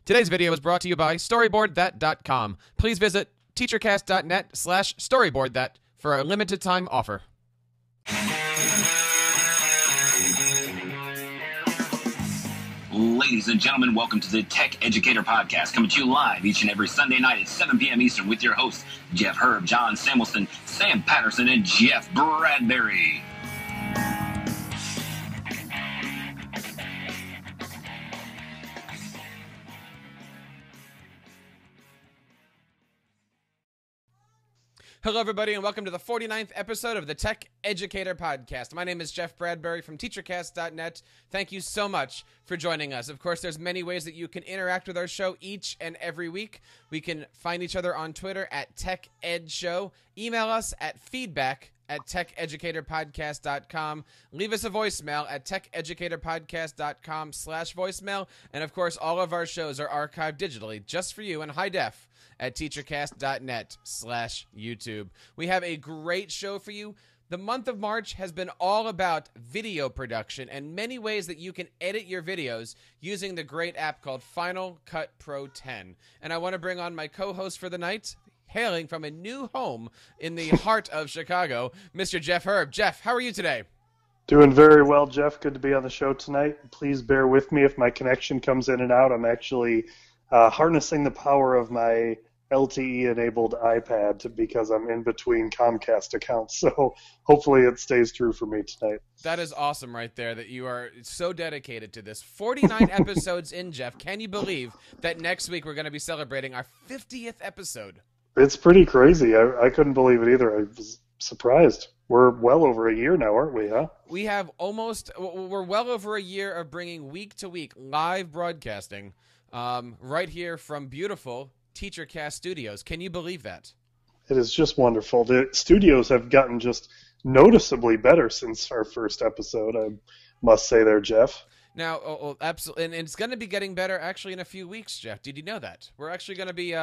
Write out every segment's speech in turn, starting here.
Today's video is brought to you by StoryboardThat.com. Please visit teachercast.net/storyboardthat for a limited time offer. Ladies and gentlemen, welcome to the Tech Educator Podcast, coming to you live each and every Sunday night at 7 p.m. Eastern with your hosts, Jeff Herb, John Samuelson, Sam Patterson, and Jeff Bradbury. Hello, everybody, and welcome to the 49th episode of the Tech Educator Podcast. My name is Jeff Bradbury from teachercast.net. Thank you so much for joining us. Of course, there's many ways that you can interact with our show each and every week. We can find each other on Twitter at TechEdShow. Email us at feedback@techeducatorpodcast.com. Leave us a voicemail at techeducatorpodcast.com/voicemail. And, of course, all of our shows are archived digitally just for you in high def at teachercast.net/YouTube. We have a great show for you. The month of March has been all about video production and many ways that you can edit your videos using the great app called Final Cut Pro 10. And I want to bring on my co-host for the night, hailing from a new home in the heart of Chicago, Mr. Jeff Herb. Jeff, how are you today? Doing very well, Jeff. Good to be on the show tonight. Please bear with me if my connection comes in and out. I'm actually harnessing the power of my LTE-enabled iPad because I'm in between Comcast accounts, so hopefully it stays true for me tonight. That is awesome right there that you are so dedicated to this. 49 episodes in, Jeff. Can you believe that next week we're going to be celebrating our 50th episode? It's pretty crazy. I couldn't believe it either. I was surprised. We're well over a year now, aren't we, huh? We have we're well over a year of bringing week-to-week live broadcasting right here from beautiful TeacherCast Studios. Can you believe that? It is just wonderful. The studios have gotten just noticeably better since our first episode, I must say there, Jeff. Now, absolutely, and it's going to be getting better actually in a few weeks, Jeff. Did you know that? We're actually going to be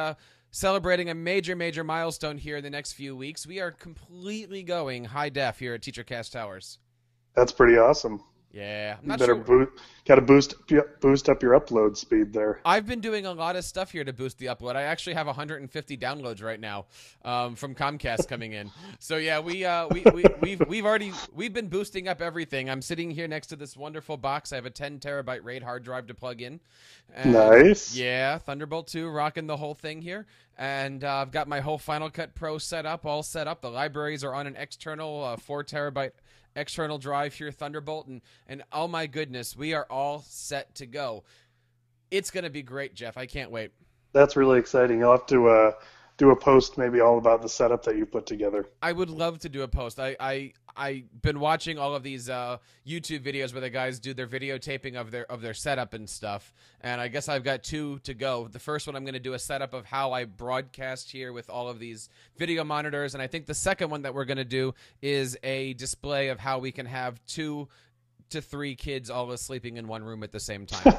celebrating a major milestone here in the next few weeks. We are completely going high def here at TeacherCast Towers. That's pretty awesome. Yeah, I'm not sure. Got to boost up your upload speed there. I've been doing a lot of stuff here to boost the upload. I actually have 150 downloads right now from Comcast coming in. So yeah, we've been boosting up everything. I'm sitting here next to this wonderful box. I have a 10 terabyte RAID hard drive to plug in. And, nice. Yeah, Thunderbolt 2 rocking the whole thing here. And I've got my whole Final Cut Pro all set up. The libraries are on an external 4 terabyte external drive here, Thunderbolt, and oh my goodness, we are all set to go. It's going to be great, Jeff. I can't wait. That's really exciting. You'll have to do a post maybe all about the setup that you put together. I would love to do a post. I've been watching all of these YouTube videos where the guys do their videotaping of their setup and stuff, and I guess I've got 2 to go. The first one I'm going to do a setup of how I broadcast here with all of these video monitors, and I think the second one that we're going to do is a display of how we can have 2 to 3 kids all sleeping in one room at the same time.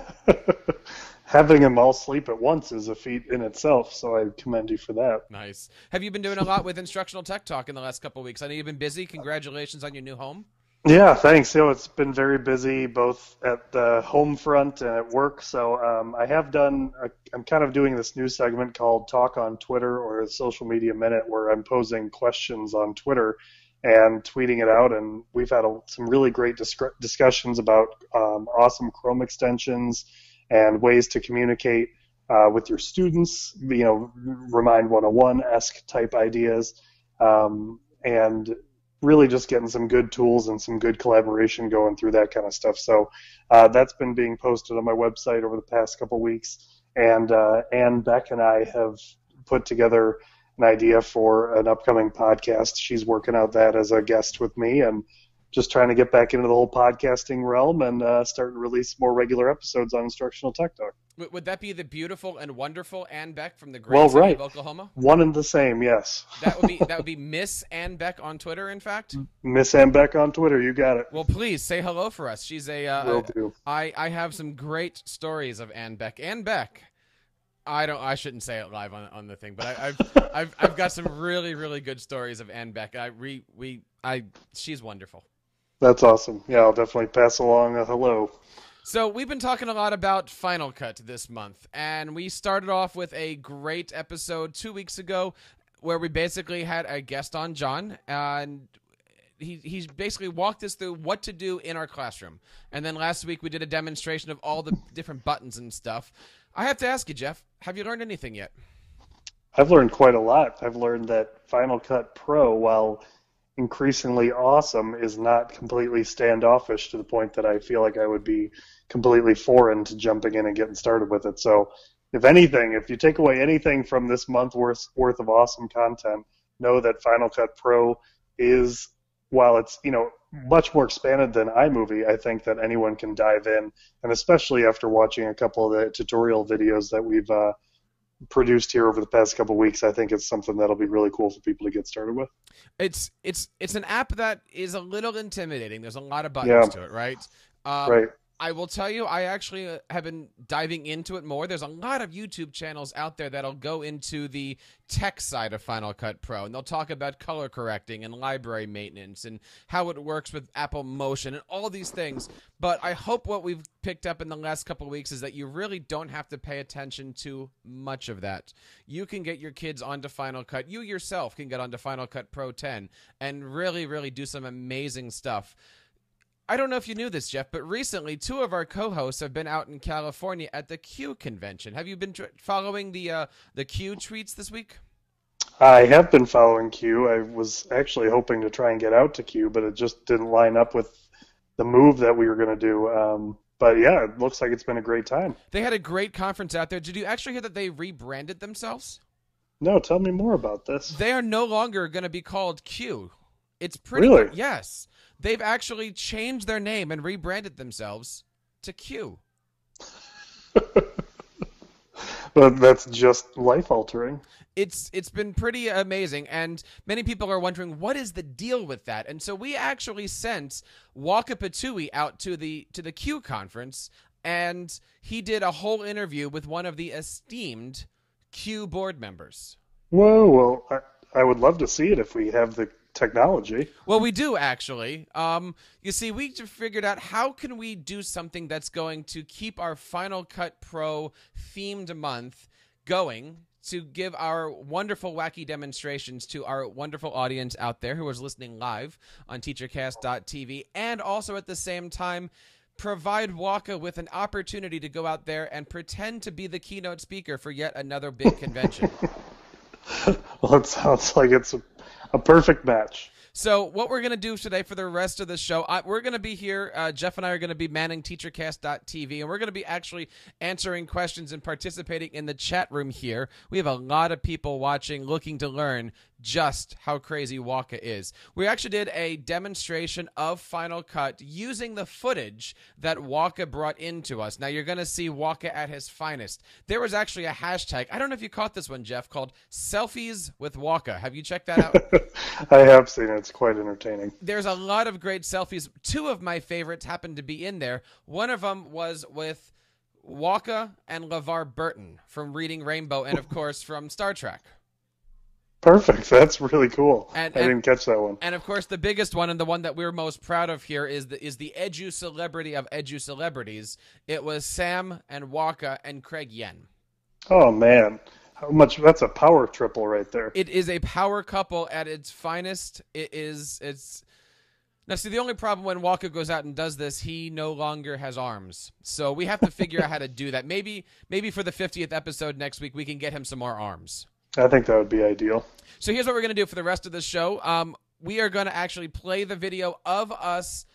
Having them all sleep at once is a feat in itself, so I commend you for that. Nice. Have you been doing a lot with Instructional Tech Talk in the last couple of weeks? I know you've been busy. Congratulations on your new home. Yeah, thanks. It's been very busy both at the home front and at work. So I'm kind of doing this new segment called Talk on Twitter, or a Social Media Minute, where I'm posing questions on Twitter and tweeting it out. And we've had some really great discussions about awesome Chrome extensions and ways to communicate with your students, Remind 101-esque type ideas, and really just getting some good tools and some good collaboration going through that kind of stuff. So that's been being posted on my website over the past couple weeks, and Ann Beck and I have put together an idea for an upcoming podcast. She's working out that as a guest with me, and just trying to get back into the whole podcasting realm and start to release more regular episodes on Instructional Tech Talk. Would that be the beautiful and wonderful Ann Beck from the great city of Oklahoma? One and the same, yes. That would be Miss Ann Beck on Twitter, in fact? Miss Ann Beck on Twitter, you got it. Well, please, say hello for us. She's Will do. I have some great stories of Ann Beck. Ann Beck, I shouldn't say it live on the thing, but I've got some really good stories of Ann Beck. She's wonderful. That's awesome. Yeah, I'll definitely pass along a hello. So we've been talking a lot about Final Cut this month, and we started off with a great episode 2 weeks ago where we basically had a guest on, John, and he basically walked us through what to do in our classroom. And then last week we did a demonstration of all the different buttons and stuff. I have to ask you, Jeff, have you learned anything yet? I've learned quite a lot. I've learned that Final Cut Pro, while increasingly awesome, is not completely standoffish to the point that I feel like I would be completely foreign to jumping in and getting started with it. So if anything, if you take away anything from this month worth of awesome content, know that Final Cut Pro is, while it's, much more expanded than iMovie, I think that anyone can dive in, and especially after watching a couple of the tutorial videos that we've produced here over the past couple of weeks, I think it's something that'll be really cool for people to get started with. It's an app that is a little intimidating. There's a lot of buttons to it, right? Right. I will tell you, I actually have been diving into it more. There's a lot of YouTube channels out there that'll go into the tech side of Final Cut Pro, and they'll talk about color correcting and library maintenance and how it works with Apple Motion and all these things. But I hope what we've picked up in the last couple of weeks is that you really don't have to pay attention to much of that. You can get your kids onto Final Cut. You yourself can get onto Final Cut Pro 10 and really, really do some amazing stuff. I don't know if you knew this, Jeff, but recently 2 of our co-hosts have been out in California at the Q convention. Have you been following the Q tweets this week? I have been following Q. I was actually hoping to try and get out to Q, but it just didn't line up with the move that we were going to do. But yeah, it looks like it's been a great time. They had a great conference out there. Did you actually hear that they rebranded themselves? No, tell me more about this. They are no longer going to be called Q. It's pretty Really? good. Yes. They've actually changed their name and rebranded themselves to Q. But that's just life-altering. It's been pretty amazing, and many people are wondering, what is the deal with that? And so we actually sent Waka out to the Q conference, and he did a whole interview with one of the esteemed Q board members. Whoa, well, I would love to see it if we have the technology. Well, we do, actually. You see, we figured out how can we do something that's going to keep our Final Cut Pro themed month going, to give our wonderful, wacky demonstrations to our wonderful audience out there who is listening live on teachercast.tv, and also at the same time provide Waka with an opportunity to go out there and pretend to be the keynote speaker for yet another big convention. Well, it sounds like it's a perfect match. So what we're going to do today for the rest of the show, we're going to be here, Jeff and I are going to be manning teachercast.tv, and we're going to be actually answering questions and participating in the chat room here. We have a lot of people watching, looking to learn just how crazy Waka is. We actually did a demonstration of Final Cut using the footage that Waka brought into us. Now, you're going to see Waka at his finest. There was actually a hashtag, I don't know if you caught this one, Jeff, called Selfies with Waka. Have you checked that out? I have seen it. It's quite entertaining. There's a lot of great selfies. 2 of my favorites happened to be in there. One of them was with Waka and LeVar Burton from Reading Rainbow, and of course from Star Trek. Perfect. That's really cool. I didn't catch that one. And of course, the biggest one, and the one that we're most proud of here, is the edu celebrity of edu celebrities. It was Sam and Waka and Craig Yen. Oh man, how much? That's a power triple right there. It is a power couple at its finest. It's now, see, the only problem when Waka goes out and does this, he no longer has arms. So we have to figure out how to do that. Maybe for the 50th episode next week, we can get him some more arms. I think that would be ideal. So here's what we're going to do for the rest of the show. We are going to actually play the video of us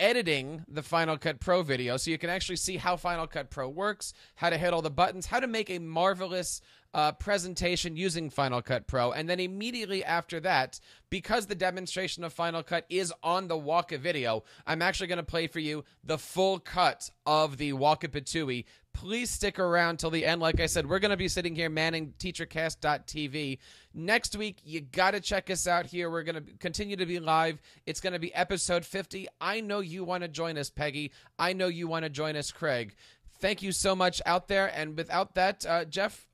editing the Final Cut Pro video, so you can actually see how Final Cut Pro works, how to hit all the buttons, how to make a marvelous presentation using Final Cut Pro. And then immediately after that, because the demonstration of Final Cut is on the Waka video, I'm actually going to play for you the full cut of the Waka Patooey. Please stick around till the end. Like I said, we're going to be sitting here manning teachercast.tv. Next week, you got to check us out here. We're going to continue to be live. It's going to be episode 50. I know you want to join us, Peggy. I know you want to join us, Craig. Thank you so much out there. And without that, Jeff,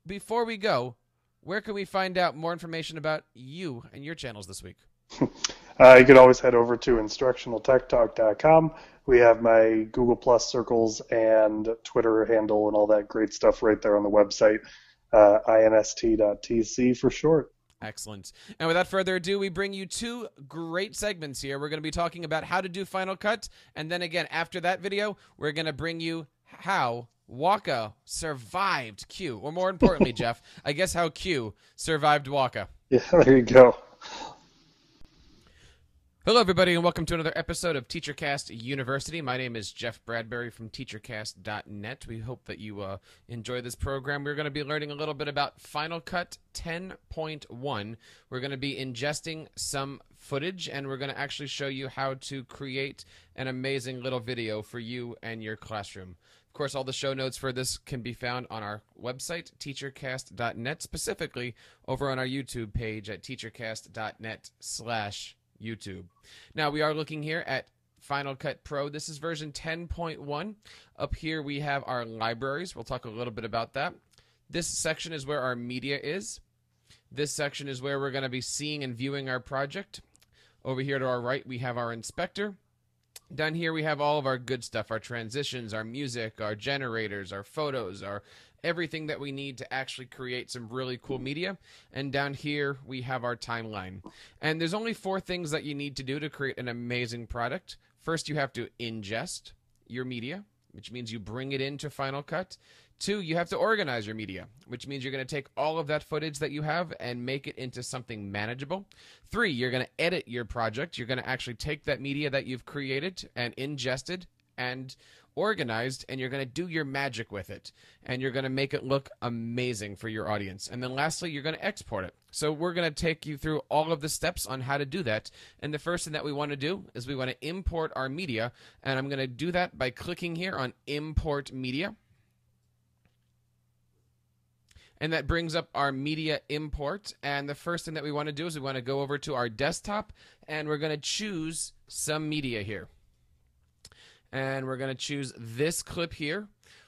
before we go, where can we find out more information about you and your channels this week? You could always head over to instructionaltechtalk.com. We have my Google Plus circles and Twitter handle and all that great stuff right there on the website, inst.tc for short. Excellent. And without further ado, we bring you two great segments here. We're going to be talking about how to do Final Cut, and then again, after that video, we're going to bring you how Waka survived Q, or more importantly, Jeff, I guess how Q survived Waka. Yeah, there you go. Hello, everybody, and welcome to another episode of TeacherCast University. My name is Jeff Bradbury from TeacherCast.net. We hope that you enjoy this program. We're going to be learning a little bit about Final Cut 10.1. We're going to be ingesting some footage, and we're going to actually show you how to create an amazing little video for you and your classroom. Of course, all the show notes for this can be found on our website, TeacherCast.net, specifically over on our YouTube page at TeacherCast.net/YouTube. Now, we are looking here at Final Cut Pro. This is version 10.1. Up here, we have our libraries. We'll talk a little bit about that. This section is where our media is. This section is where we're going to be seeing and viewing our project. Over here to our right, we have our inspector. Down here, we have all of our good stuff, our transitions, our music, our generators, our photos, our everything that we need to actually create some really cool media. And down here, we have our timeline. And there's only 4 things that you need to do to create an amazing product. First, you have to ingest your media, which means you bring it into Final Cut. 2, you have to organize your media, which means you're going to take all of that footage that you have and make it into something manageable. 3, you're going to edit your project. You're going to actually take that media that you've created and ingested and organized, and you're going to do your magic with it, and you're going to make it look amazing for your audience. And then lastly, you're going to export it. So we're going to take you through all of the steps on how to do that. And the first thing that we want to do is we want to import our media, and I'm going to do that by clicking here on Import Media. And that brings up our media import. And the first thing that we want to do is we want to go over to our desktop, and we're going to choose some media here. And we're going to choose this clip here,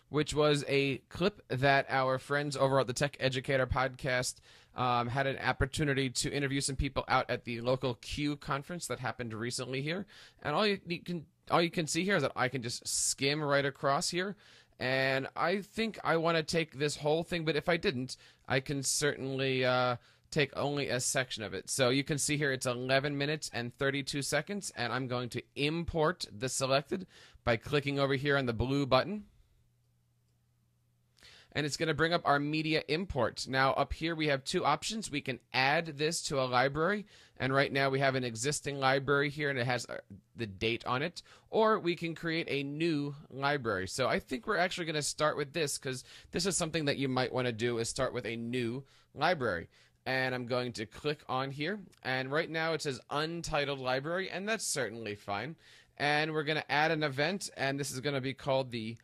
which was a clip that our friends over at the Tech Educator podcast had an opportunity to interview some people out at the local Q conference that happened recently here. And all you can see here is that I can just skim right across here. And I think I want to take this whole thing, but if I didn't, I can certainly take only a section of it. So you can see here it's 11 minutes and 32 seconds, and I'm going to import the selected by clicking over here on the blue button. And it's going to bring up our media import. Now up here we have 2 options. We can add this to a library, and right now we have an existing library here and it has the date on it, or we can create a new library. So I think we're actually going to start with this, because this is something that you might want to do, is start with a new library. And I'm going to click on here, and right now it says untitled library, and that's certainly fine. And we're going to add an event, and this is going to be called the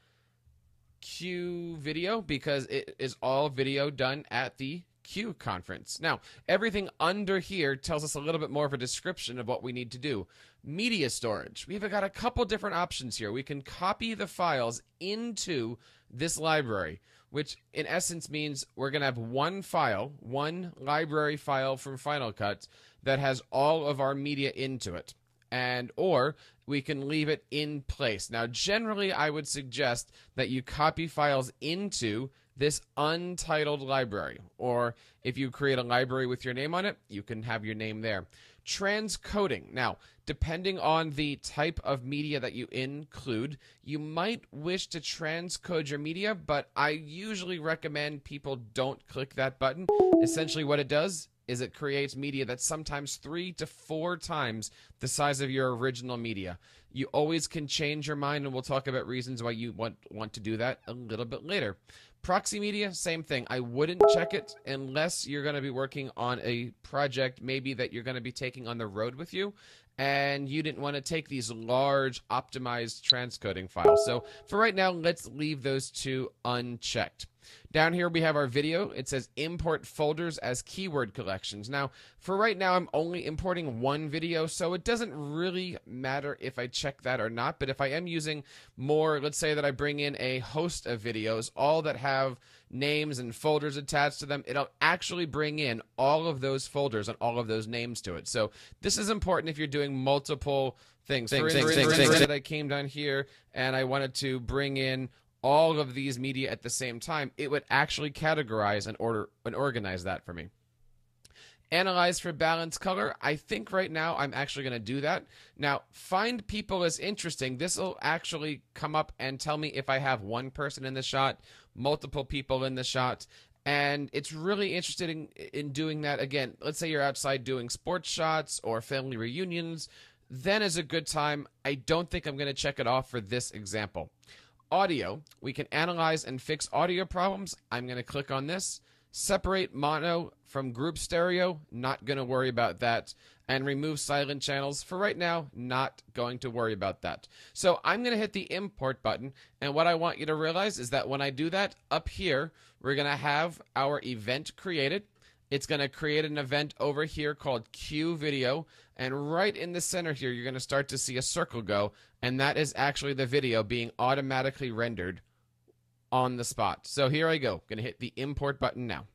Q video, because it is all video done at the Q conference. Now, everything under here tells us a little bit more of a description of what we need to do. Media storage. We've got a couple different options here. We can copy the files into this library, which in essence means we're going to have one file, one library file from Final Cut that has all of our media into it. And or we can leave it in place. Now, generally, I would suggest that you copy files into this untitled library. Or if you create a library with your name on it, you can have your name there. Transcoding. Now, depending on the type of media that you include, you might wish to transcode your media, but I usually recommend people don't click that button. Essentially what it does is it creates media that's sometimes 3 to 4 times the size of your original media. You always can change your mind, and we'll talk about reasons why you want to do that a little bit later. Proxy media, same thing. I wouldn't check it unless you're going to be working on a project maybe that you're going to be taking on the road with you, and you didn't want to take these large optimized transcoding files. So for right now, let's leave those 2 unchecked. Down here we have our video. It says import folders as keyword collections. Now, for right now, I'm only importing one video, so it doesn't really matter if I check that or not. But if I am using more, let's say that I bring in a host of videos, all that have names and folders attached to them, it'll actually bring in all of those folders and all of those names to it. So this is important if you're doing multiple things. For instance, I came down here and I wanted to bring in all of these media at the same time, it would actually categorize and organize that for me. Analyze for balance color. I think right now I'm actually going to do that. Now, find people is interesting. This will actually come up and tell me if I have one person in the shot, multiple people in the shot, and it's really interesting in doing that. Again, let's say you're outside doing sports shots or family reunions, then is a good time. I don't think I'm going to check it off for this example. Audio, we can analyze and fix audio problems. I'm going to click on this. Separate mono from group stereo, not going to worry about that. And remove silent channels. For right now, not going to worry about that. So I'm going to hit the import button. And what I want you to realize is that when I do that, up here, we're going to have our event created. It's going to create an event over here called Q Video. And right in the center here, you're going to start to see a circle go. And that is actually the video being automatically rendered on the spot. So here I go. Going to hit the import button now.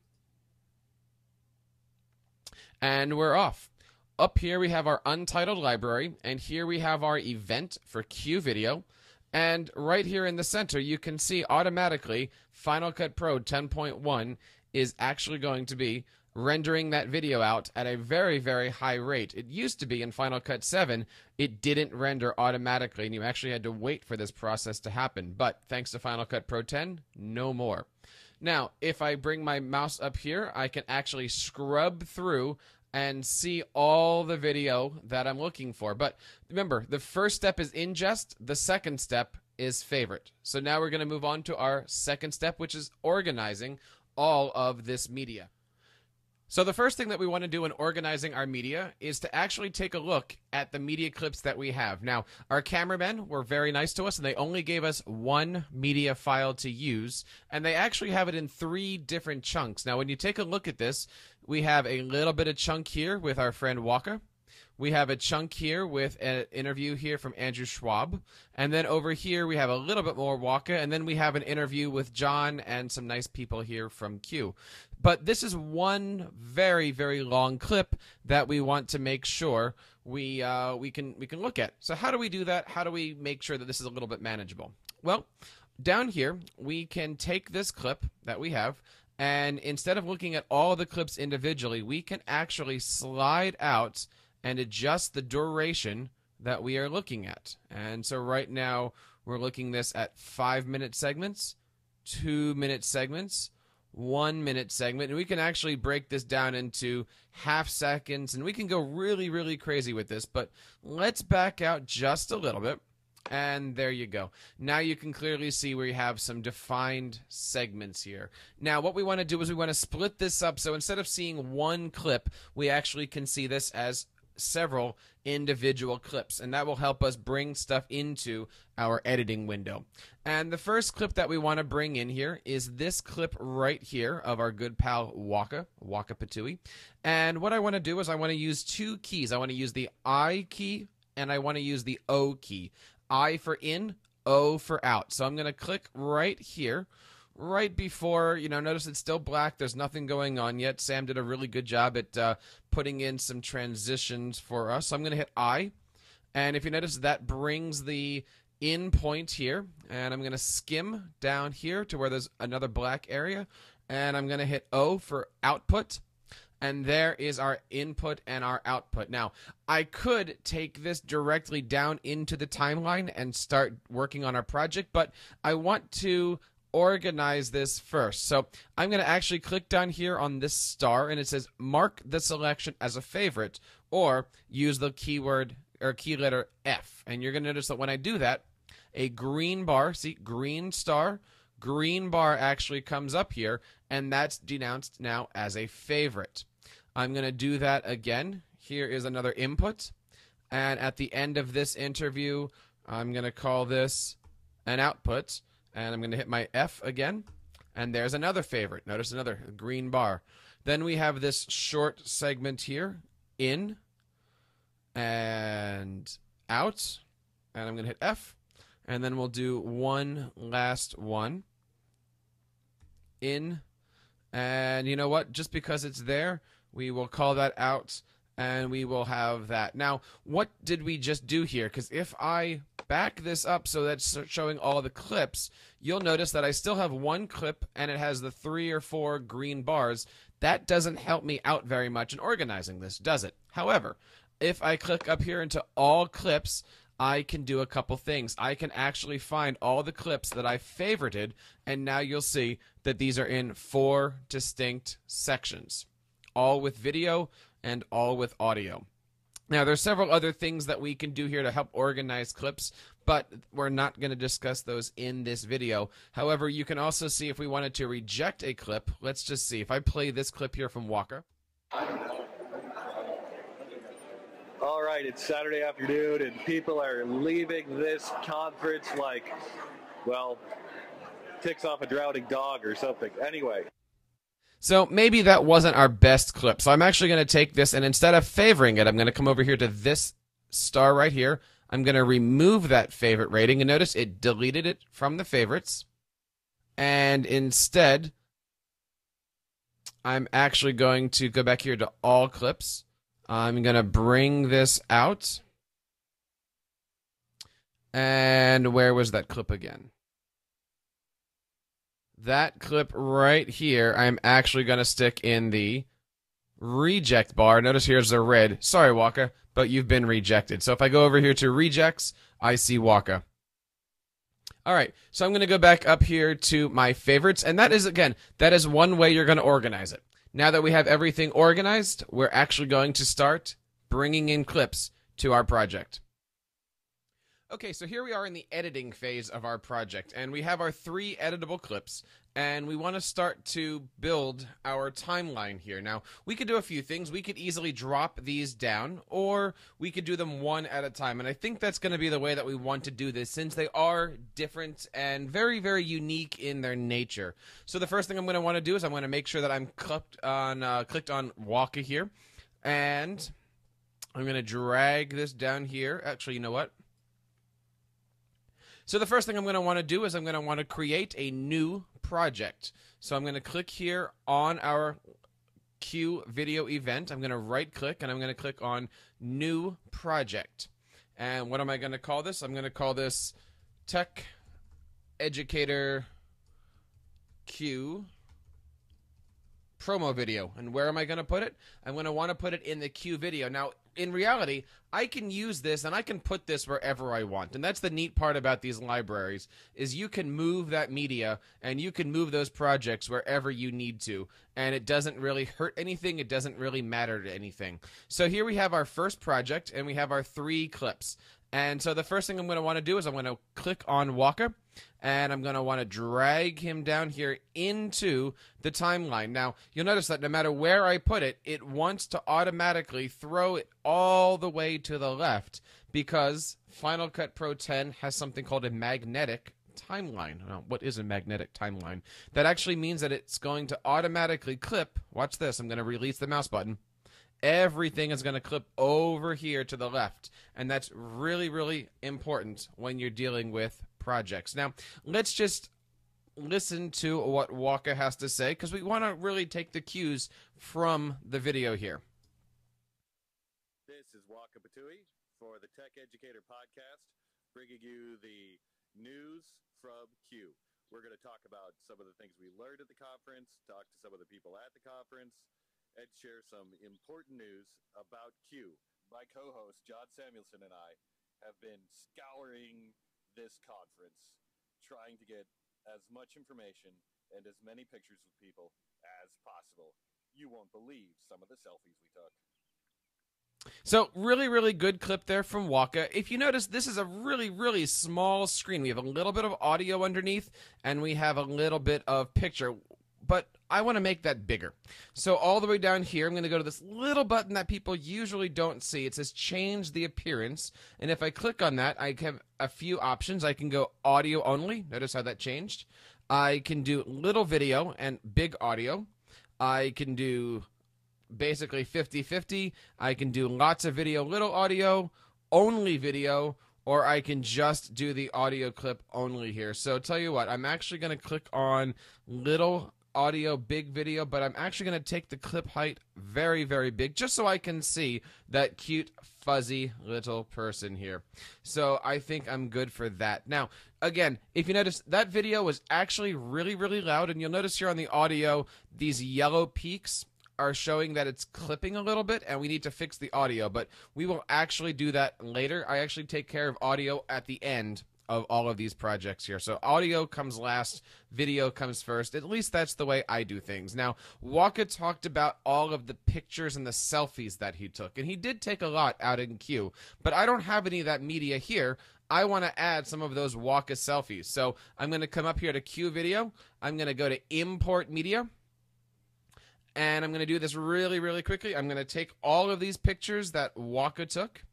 And we're off. Up here we have our untitled library, and here we have our event for Q Video. And right here in the center, you can see automatically Final Cut Pro 10.1 is actually going to be rendering that video out at a very, very high rate. It used to be in Final Cut 7, it didn't render automatically, and you actually had to wait for this process to happen. But thanks to Final Cut Pro 10, no more. Now, if I bring my mouse up here, I can actually scrub through and see all the video that I'm looking for. But remember, the first step is ingest, the second step is favorite. So now we're going to move on to our second step, which is organizing all of this media. So the first thing that we want to do in organizing our media is to actually take a look at the media clips that we have. Now, our cameramen were very nice to us, and they only gave us one media file to use, and they actually have it in 3 different chunks. Now, when you take a look at this, we have a little bit of chunk here with our friend Waka. We have a chunk here with an interview here from Andrew Schwab. And then over here, we have a little bit more Waka. And then we have an interview with John and some nice people here from Q. But this is one very, very long clip that we want to make sure we can look at. So how do we do that? How do we make sure that this is a little bit manageable? Well, down here, we can take this clip that we have, and instead of looking at all the clips individually, we can actually slide out and adjust the duration that we are looking at. And so right now we're looking this at 5-minute segments, 2-minute segments, 1-minute segment, and we can actually break this down into half seconds, and we can go really, really crazy with this. But let's back out just a little bit. And there you go. Now you can clearly see where you have some defined segments here. Now what we want to do is we want to split this up. So instead of seeing one clip, we actually can see this as several individual clips, and that will help us bring stuff into our editing window. And the first clip that we want to bring in here is this clip right here of our good pal Waka Patui. And what I want to do is I want to use 2 keys. I want to use the I key and I want to use the O key. I for in, O for out. So I'm going to click right here. Right before, notice it's still black. There's nothing going on yet. Sam did a really good job at putting in some transitions for us. So I'm going to hit I. And if you notice, that brings the in point here. And I'm going to skim down here to where there's another black area. And I'm going to hit O for output. And there is our input and our output. Now, I could take this directly down into the timeline and start working on our project, but I want to organize this first. So I'm going to actually click down here on this star, and it says mark the selection as a favorite, or use the keyword or key letter F. And you're going to notice that when I do that, a green bar, see, green star, green bar actually comes up here, and that's denounced now as a favorite. I'm going to do that again. Here is another input, and at the end of this interview, I'm going to call this an output. And I'm going to hit my F again. And there's another favorite. Notice another green bar. Then we have this short segment here, in and out. And I'm going to hit F. And then we'll do one last one. In. And you know what? Just because it's there, we will call that out. And we will have that. Now, what did we just do here? Because if I back this up so that's showing all the clips, you'll notice that I still have one clip and it has the 3 or 4 green bars. That doesn't help me out very much in organizing this, does it? However, if I click up here into all clips, I can do a couple things. I can actually find all the clips that I favorited, and now you'll see that these are in 4 distinct sections, all with video and all with audio. Now, there's several other things that we can do here to help organize clips, but we're not going to discuss those in this video. However, you can also see if we wanted to reject a clip. Let's just see. If I play this clip here from Waka. All right, it's Saturday afternoon, and people are leaving this conference like, well, ticks off a drowning dog or something. Anyway. So maybe that wasn't our best clip. So I'm actually going to take this, and instead of favoring it, I'm going to come over here to this star right here. I'm going to remove that favorite rating, and notice it deleted it from the favorites. And instead, I'm actually going to go back here to all clips. I'm going to bring this out. And where was that clip again? That clip right here, I'm actually going to stick in the reject bar. Notice here's the red. Sorry, Waka, but you've been rejected. So if I go over here to rejects, I see Waka. All right, so I'm going to go back up here to my favorites. And that is, again, that is one way you're going to organize it. Now that we have everything organized, we're actually going to start bringing in clips to our project. Okay, so here we are in the editing phase of our project, and we have our 3 editable clips, and we want to start to build our timeline here. Now, we could do a few things. We could easily drop these down, or we could do them one at a time, and I think that's going to be the way that we want to do this, since they are different and very, very unique in their nature. So the first thing I'm going to want to do is I'm going to make sure that I'm clicked on Waka here, and I'm going to drag this down here. Actually, you know what? So the first thing I'm going to want to do is I'm going to want to create a new project. So I'm going to click here on our Q video event. I'm going to right click and I'm going to click on new project. And what am I going to call this? I'm going to call this Tech Educator Q promo video. And where am I going to put it? I'm going to want to put it in the Q video. Now, in reality, I can use this and I can put this wherever I want. And that's the neat part about these libraries, is you can move that media and you can move those projects wherever you need to. And it doesn't really hurt anything. It doesn't really matter to anything. So here we have our first project and we have our 3 clips. And so the first thing I'm going to want to do is I'm going to click on Waka, and I'm going to want to drag him down here into the timeline. Now, you'll notice that no matter where I put it, it wants to automatically throw it all the way to the left, because Final Cut Pro 10 has something called a magnetic timeline. Now, what is a magnetic timeline? That actually means that it's going to automatically clip. Watch this. I'm going to release the mouse button. Everything is going to clip over here to the left. And that's really, really important when you're dealing with projects. Now, let's just listen to what Waka has to say, because we want to really take the cues from the video here. This is Waka for the Tech Educator Podcast, bringing you the news from Q. We're going to talk about some of the things we learned at the conference, talk to some of the people at the conference, and share some important news about Q. My co-host, John Samuelson, and I have been scouring this conference, trying to get as much information and as many pictures with people as possible. You won't believe some of the selfies we took. So really, really good clip there from Waka. If you notice, this is a really, really small screen. We have a little bit of audio underneath, and we have a little bit of picture. But I want to make that bigger. So all the way down here, I'm going to go to this little button that people usually don't see. It says change the appearance. And if I click on that, I have a few options. I can go audio only. Notice how that changed. I can do little video and big audio. I can do basically 50-50. I can do lots of video, little audio, only video, or I can just do the audio clip only here. So tell you what, I'm actually going to click on little audio, big video, but I'm actually going to take the clip height very, very big just so I can see that cute, fuzzy little person here. So I think I'm good for that. Now, again, if you notice, that video was actually really, really loud, and you'll notice here on the audio, these yellow peaks are showing that it's clipping a little bit, and we need to fix the audio, but we will actually do that later. I actually take care of audio at the end of all of these projects here. So audio comes last, video comes first. At least that's the way I do things. Now, Waka talked about all of the pictures and the selfies that he took, and he did take a lot out in Q, but I don't have any of that media here. I want to add some of those Waka selfies. So I'm going to come up here to Q video. I'm going to go to import media. And I'm going to do this really, really quickly. I'm going to take all of these pictures that Waka took,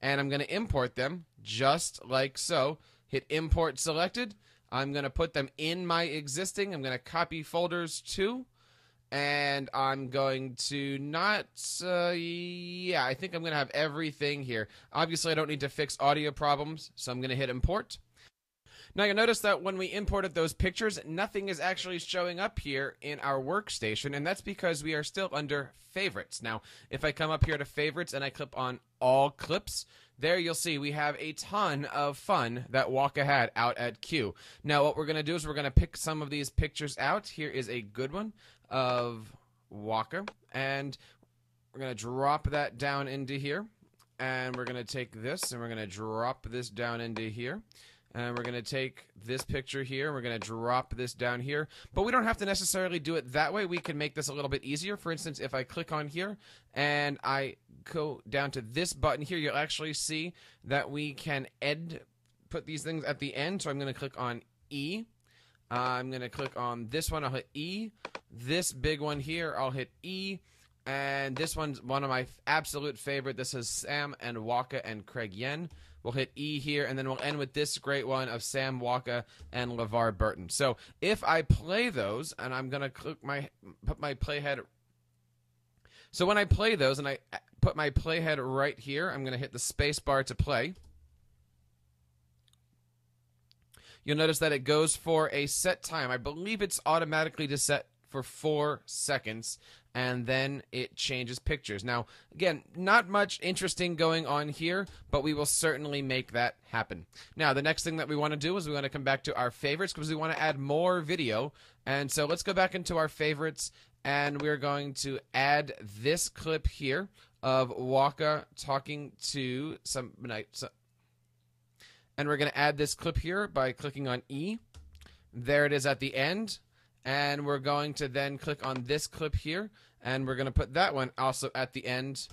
and I'm going to import them just like so. Hit import selected. I'm going to put them in my existing. I'm going to copy folders too. And I'm going to not, yeah, I think I'm going to have everything here. Obviously, I don't need to fix audio problems, so I'm going to hit import. Now you'll notice that when we imported those pictures, nothing is actually showing up here in our workstation, and that's because we are still under favorites. Now, if I come up here to favorites and I click on all clips, there you'll see we have a ton of fun that Waka had out at Q. Now what we're going to do is we're going to pick some of these pictures out. Here is a good one of Waka, and we're going to drop that down into here, and we're going to take this and we're going to drop this down into here. And we're going to take this picture here, and we're going to drop this down here. But we don't have to necessarily do it that way. We can make this a little bit easier. For instance, if I click on here and I go down to this button here, you'll actually see that we can put these things at the end. So I'm going to click on E. I'm going to click on this one. I'll hit E. This big one here, I'll hit E. And this one's one of my absolute favorite. This is Sam and Waka and Craig Yen. We'll hit E here, and then we'll end with this great one of Sam Waka and LeVar Burton. So if I play those, and I'm going to put my playhead. So when I play those and I put my playhead right here, I'm going to hit the space bar to play. You'll notice that it goes for a set time. I believe it's automatically to set for 4 seconds, and then it changes pictures. Now, again, not much interesting going on here, but we will certainly make that happen. Now, the next thing that we want to do is we want to come back to our favorites because we want to add more video. And so let's go back into our favorites, and we're going to add this clip here of Waka talking to and we're going to add this clip here by clicking on E. There it is at the end. And we're going to then click on this clip here, and we're going to put that one also at the end,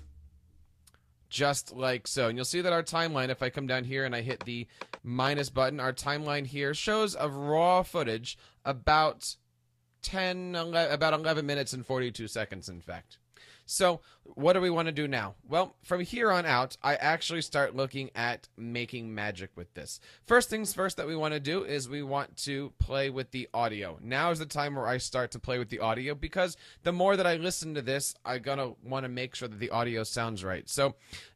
just like so. And you'll see that our timeline, if I come down here and I hit the minus button, our timeline here shows of raw footage about 11 minutes and 42 seconds, in fact. So what do we want to do now? Well, from here on out, I actually start looking at making magic with this. First things first that we want to do is we want to play with the audio. Now is the time where I start to play with the audio, because the more that I listen to this, I'm going to want to make sure that the audio sounds right. So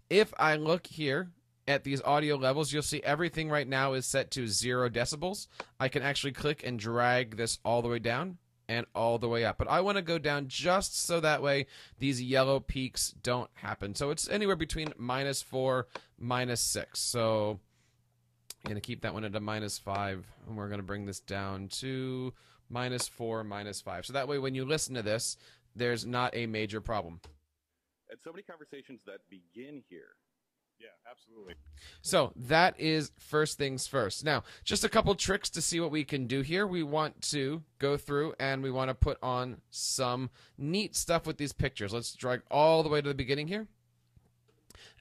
if I look here at these audio levels, you'll see everything right now is set to 0 decibels. I can actually click and drag this all the way down and all the way up. But I want to go down just so that way these yellow peaks don't happen. So it's anywhere between -4, -6. So I'm going to keep that one at a -5, and we're going to bring this down to -4, -5. So that way when you listen to this, there's not a major problem. And so many conversations that begin here. Yeah, absolutely. So that is first things first. Now, just a couple tricks to see what we can do here. We want to go through and we want to put on some neat stuff with these pictures. Let's drag all the way to the beginning here.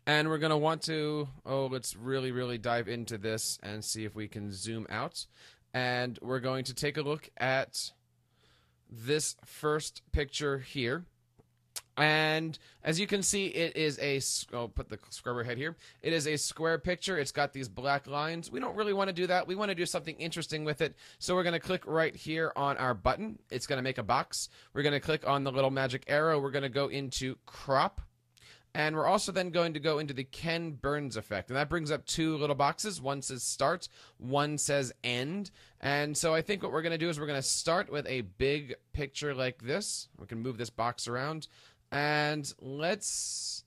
And we're going to want to, let's really, really dive into this and see if we can zoom out. And we're going to take a look at this first picture here. And as you can see, it is I'll put the scrubber head here. It is a square picture. It's got these black lines. We don't really want to do that. We want to do something interesting with it. So we're going to click right here on our button. It's going to make a box. We're going to click on the little magic arrow. We're going to go into crop. And we're also then going to go into the Ken Burns effect. And that brings up two little boxes. One says start, one says end. And so I think what we're going to do is we're going to start with a big picture like this. We can move this box around. And let's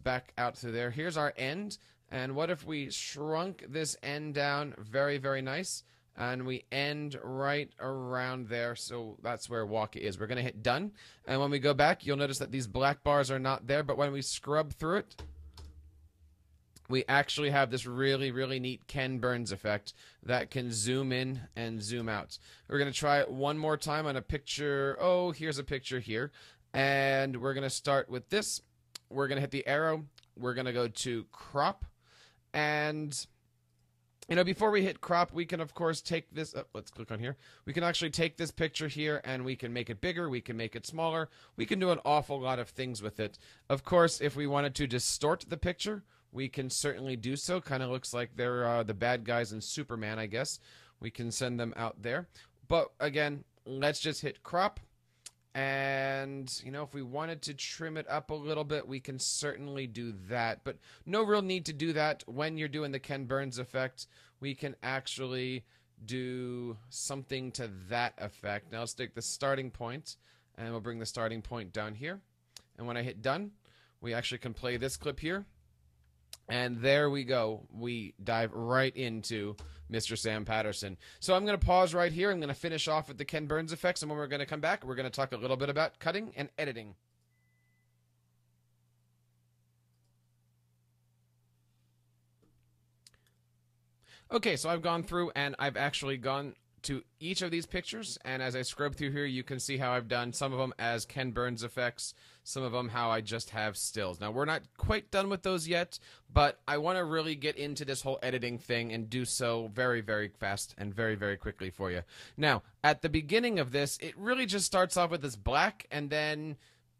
back out through there. Here's our end. And what if we shrunk this end down very, very nice? And we end right around there. So that's where Waka is. We're going to hit done. And when we go back, you'll notice that these black bars are not there. But when we scrub through it, we actually have this really, really neat Ken Burns effect that can zoom in and zoom out. We're going to try it one more time on a picture. Oh, here's a picture here. And we're going to start with this. We're going to hit the arrow. We're going to go to crop. And before we hit crop, we can, of course, take this. Let's click on here. We can actually take this picture here and we can make it bigger. We can make it smaller. We can do an awful lot of things with it. Of course, if we wanted to distort the picture, we can certainly do so. Kind of looks like they're the bad guys in Superman, I guess. We can send them out there. But again, let's just hit crop. And, if we wanted to trim it up a little bit, we can certainly do that. But no real need to do that when you're doing the Ken Burns effect. We can actually do something to that effect. Now let's take the starting point, and we'll bring the starting point down here. And when I hit done, we actually can play this clip here. And there we go. We dive right into Mr. Sam Patterson. So I'm going to pause right here. I'm going to finish off with the Ken Burns effects. And when we're going to come back, we're going to talk a little bit about cutting and editing. Okay, so I've gone through and I've actually gone to each of these pictures, and as I scrub through here, you can see how I've done some of them as Ken Burns effects, some of them how I just have stills. Now, we're not quite done with those yet, but I want to really get into this whole editing thing and do so very, very fast and very, very quickly for you. Now, at the beginning of this, it really just starts off with this black, and then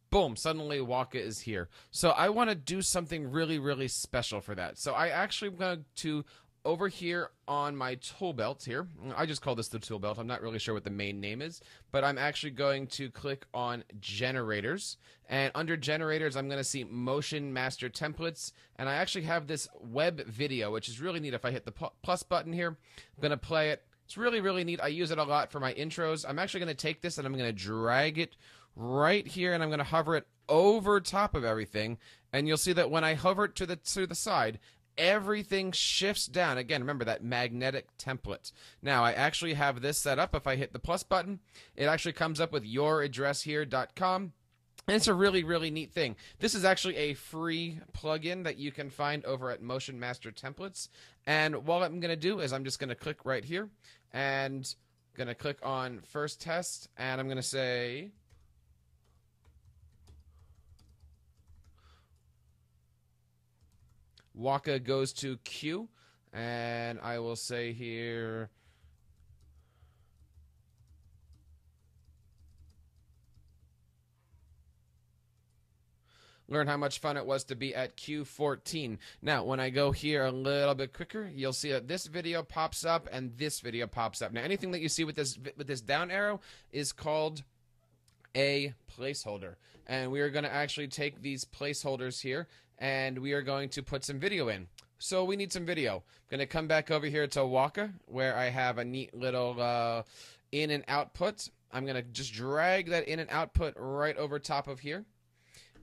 boom, suddenly Waka is here. So I want to do something really, really special for that. So I actually am going to over here on my tool belt here, I just call this the tool belt. I'm not really sure what the main name is, but I'm actually going to click on generators. And under generators, I'm going to see motion master templates. And I actually have this web video, which is really neat. If I hit the plus button here, I'm going to play it. It's really, really neat. I use it a lot for my intros. I'm actually going to take this and I'm going to drag it right here, and I'm going to hover it over top of everything. And you'll see that when I hover it to the side, everything shifts down. Again, remember that magnetic template. Now, I actually have this set up. If I hit the plus button, it actually comes up with youraddresshere.com. And it's a really, really neat thing. This is actually a free plugin that you can find over at Motion Master Templates. And what I'm going to do is I'm just going to click right here and going to click on First Test. And I'm going to say Waka goes to Q, and I will say here learn how much fun it was to be at Q14. Now, when I go here a little bit quicker, you'll see that this video pops up and this video pops up. Now, anything that you see with this down arrow is called a placeholder. And we are going to actually take these placeholders here and we are going to put some video in. So we need some video. I'm going to come back over here to Waka, where I have a neat little in and output. I'm going to just drag that in and output right over top of here.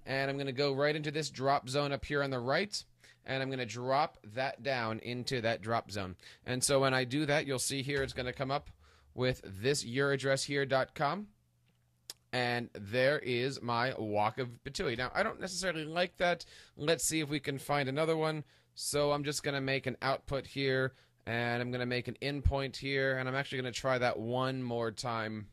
And I'm going to go right into this drop zone up here on the right. And I'm going to drop that down into that drop zone. And so when I do that, you'll see here it's going to come up with this youraddresshere.com. And there is my Waka Batui. Now, I don't necessarily like that. Let's see if we can find another one. So I'm just going to make an output here, and I'm going to make an in point here, and I'm actually going to try that one more time.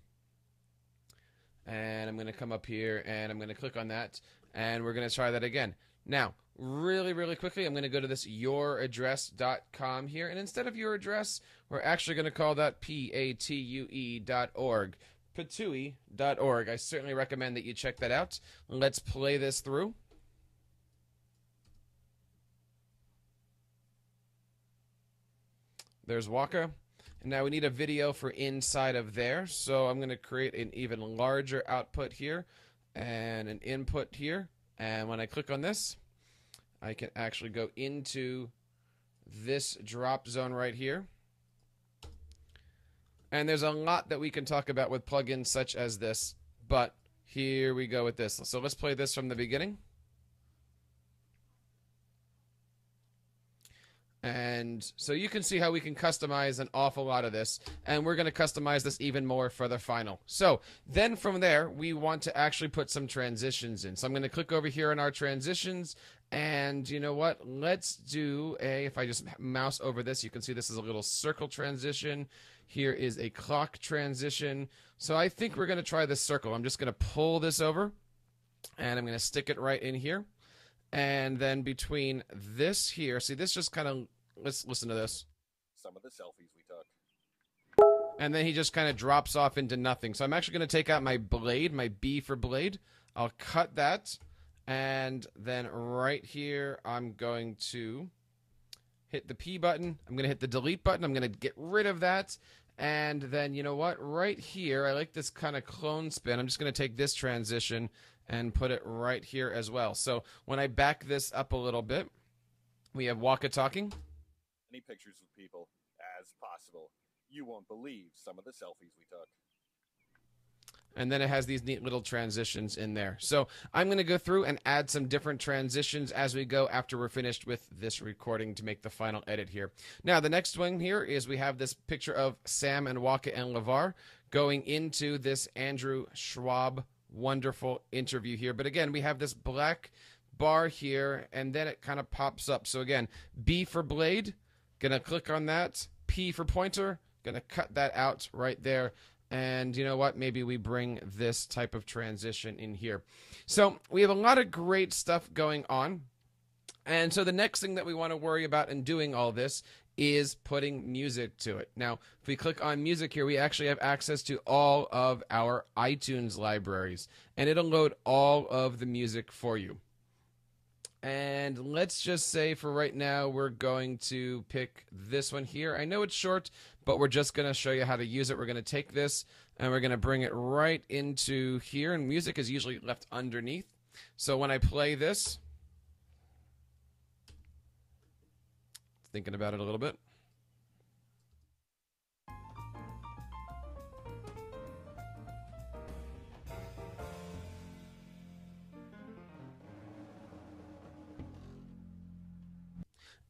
And I'm going to come up here, and I'm going to click on that, and we're going to try that again. Now, really, really quickly, I'm going to go to this youraddress.com here, and instead of your address, we're actually going to call that patue.org. patui.org. I certainly recommend that you check that out. Let's play this through. There's Waka. And now we need a video for inside of there. So I'm going to create an even larger output here and an input here. And when I click on this, I can actually go into this drop zone right here. And there's a lot that we can talk about with plugins such as this, but here we go with this. So let's play this from the beginning. And so you can see how we can customize an awful lot of this, and we're going to customize this even more for the final. So then from there, we want to actually put some transitions in. So I'm going to click over here on our transitions, and you know what? Let's do if I just mouse over this, you can see this is a little circle transition. Here is a clock transition. So I think we're going to try this circle. I'm just going to pull this over, and I'm going to stick it right in here. And then between this here, see, this just kind of, let's listen to this. Some of the selfies we took. And then he just kind of drops off into nothing. So I'm actually going to take out my blade, my B for blade. I'll cut that. And then right here, I'm going to hit the P button. I'm going to hit the delete button. I'm going to get rid of that. And then, you know what? Right here, I like this kind of clone spin. I'm just going to take this transition and put it right here as well. So when I back this up a little bit, we have Waka talking. Any pictures of people as possible. You won't believe some of the selfies we took. And then it has these neat little transitions in there. So I'm going to go through and add some different transitions as we go after we're finished with this recording to make the final edit here. Now, the next one here is we have this picture of Sam and Waka and LeVar going into this Andrew Schwab wonderful interview here. But again, we have this black bar here, and then it kind of pops up. So again, B for blade, gonna click on that. P for pointer, gonna cut that out right there. And you know what? Maybe we bring this type of transition in here. So we have a lot of great stuff going on. And so the next thing that we want to worry about in doing all this is putting music to it. Now, if we click on music here, we actually have access to all of our iTunes libraries, and it'll load all of the music for you. And let's just say for right now, we're going to pick this one here. I know it's short, but we're just going to show you how to use it. We're going to take this and we're going to bring it right into here, and music is usually left underneath. So when I play this, thinking about it a little bit.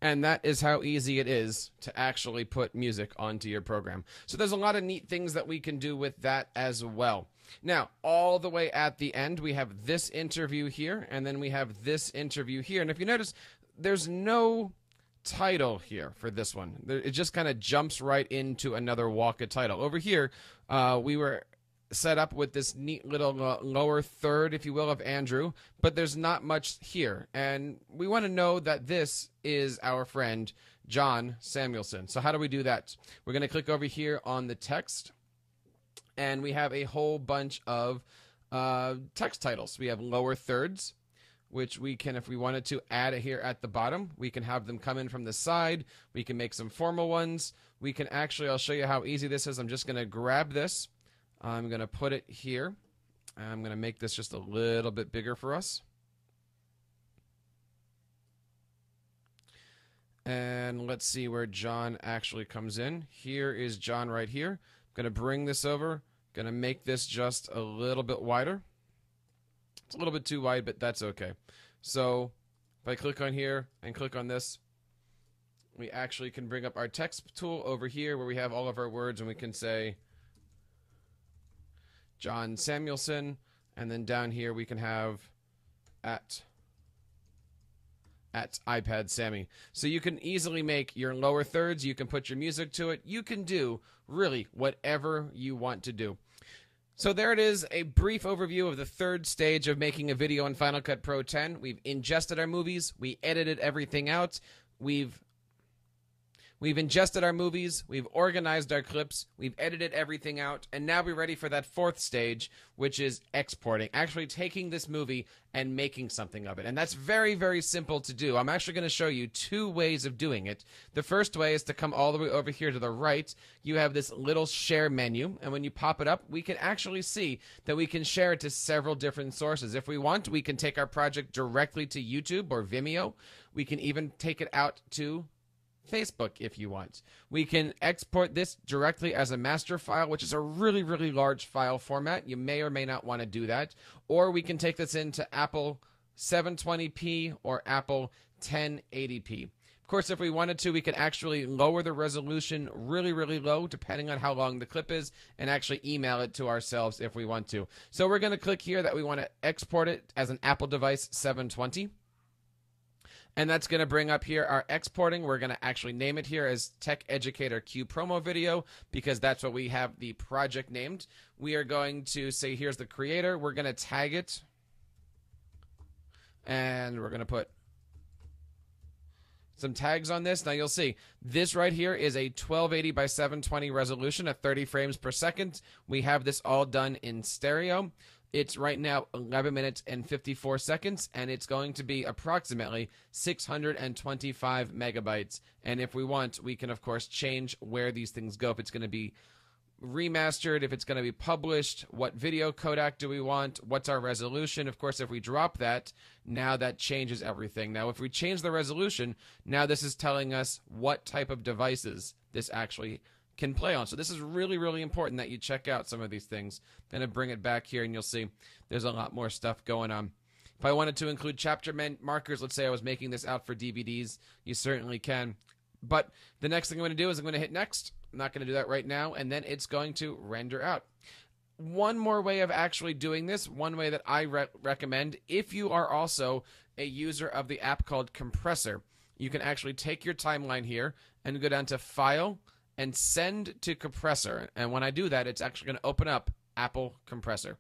And that is how easy it is to actually put music onto your program. So there's a lot of neat things that we can do with that as well. Now, all the way at the end, we have this interview here, and then we have this interview here. And if you notice, there's no title here for this one. It just kind of jumps right into another Waka title. Over here, we were set up with this neat little lower third, if you will, of Andrew, but there's not much here. And we want to know that this is our friend, John Samuelson. So how do we do that? We're going to click over here on the text, and we have a whole bunch of text titles. We have lower thirds, which we can, if we wanted to, add it here at the bottom. We can have them come in from the side. We can make some formal ones. We can actually, I'll show you how easy this is. I'm just going to grab this. I'm going to put it here. I'm going to make this just a little bit bigger for us. And let's see where John actually comes in. Here is John right here. I'm going to bring this over. Going to make this just a little bit wider. It's a little bit too wide, but that's okay. So if I click on here and click on this, we actually can bring up our text tool over here where we have all of our words, and we can say John Samuelson, and then down here we can have at iPad Sammy. So you can easily make your lower thirds, you can put your music to it, you can do really whatever you want to do. So there it is, a brief overview of the third stage of making a video in Final Cut Pro 10. We've ingested our movies, we edited everything out, we've We've ingested our movies, we've organized our clips, we've edited everything out, and now we're ready for that fourth stage, which is exporting, actually taking this movie and making something of it. And that's very, very simple to do. I'm actually going to show you two ways of doing it. The first way is to come all the way over here to the right. You have this little share menu, and when you pop it up, we can actually see that we can share it to several different sources. If we want, we can take our project directly to YouTube or Vimeo. We can even take it out to Facebook if you want. We can export this directly as a master file, which is a really, really large file format. You may or may not want to do that. Or we can take this into Apple 720p or Apple 1080p. Of course, if we wanted to, we could actually lower the resolution really, really low, depending on how long the clip is, and actually email it to ourselves if we want to. So we're going to click here that we want to export it as an Apple device 720. And that's going to bring up here our exporting. We're going to actually name it here as Tech Educator Q promo video because that's what we have the project named. We are going to say here's the creator. We're going to tag it. And we're going to put some tags on this. Now you'll see this right here is a 1280 by 720 resolution at 30 frames per second. We have this all done in stereo. It's right now 11 minutes and 54 seconds, and it's going to be approximately 625 megabytes. And if we want, we can, of course, change where these things go. If it's going to be remastered, if it's going to be published, what video codec do we want, what's our resolution. Of course, if we drop that, now that changes everything. Now, if we change the resolution, now this is telling us what type of devices this actually can play on. So this is really, really important that you check out some of these things. Then I bring it back here and you'll see there's a lot more stuff going on. If I wanted to include chapter markers, let's say I was making this out for DVDs, you certainly can. But the next thing I'm going to do is I'm going to hit next. I'm not going to do that right now. And then it's going to render out. One more way of actually doing this, one way that I recommend, if you are also a user of the app called Compressor, you can actually take your timeline here and go down to File, and send to Compressor. And when I do that, it's actually going to open up Apple Compressor.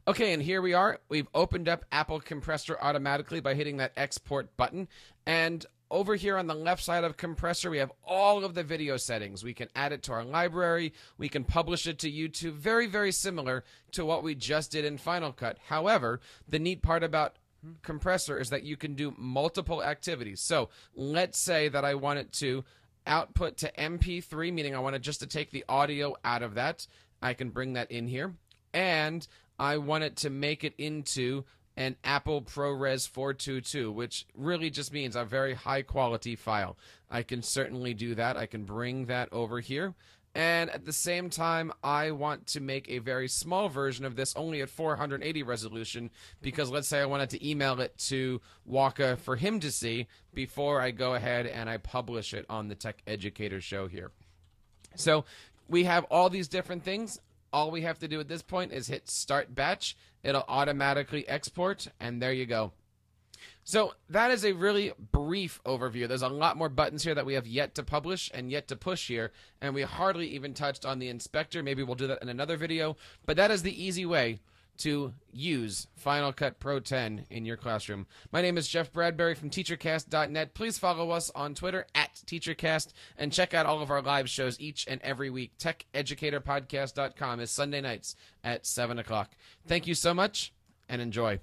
Okay, and here we are. We've opened up Apple Compressor automatically by hitting that export button. And over here on the left side of Compressor, we have all of the video settings. We can add it to our library. We can publish it to YouTube. Very, very similar to what we just did in Final Cut. However, the neat part about Compressor is that you can do multiple activities. So let's say that I want it to output to MP3, meaning I want it just to take the audio out of that. I can bring that in here. And I want it to make it into an Apple ProRes 422, which really just means a very high quality file. I can certainly do that. I can bring that over here. And at the same time, I want to make a very small version of this, only at 480 resolution, because let's say I wanted to email it to Waka for him to see before I go ahead and I publish it on the Tech Educator show here. So we have all these different things. All we have to do at this point is hit Start Batch. It'll automatically export, and there you go. So that is a really brief overview. There's a lot more buttons here that we have yet to publish and yet to push here, and we hardly even touched on the inspector. Maybe we'll do that in another video, but that is the easy way to use Final Cut Pro 10 in your classroom. My name is Jeff Bradbury from TeacherCast.net. Please follow us on Twitter @TeacherCast and check out all of our live shows each and every week. TechEducatorPodcast.com is Sunday nights at 7 o'clock. Thank you so much and enjoy.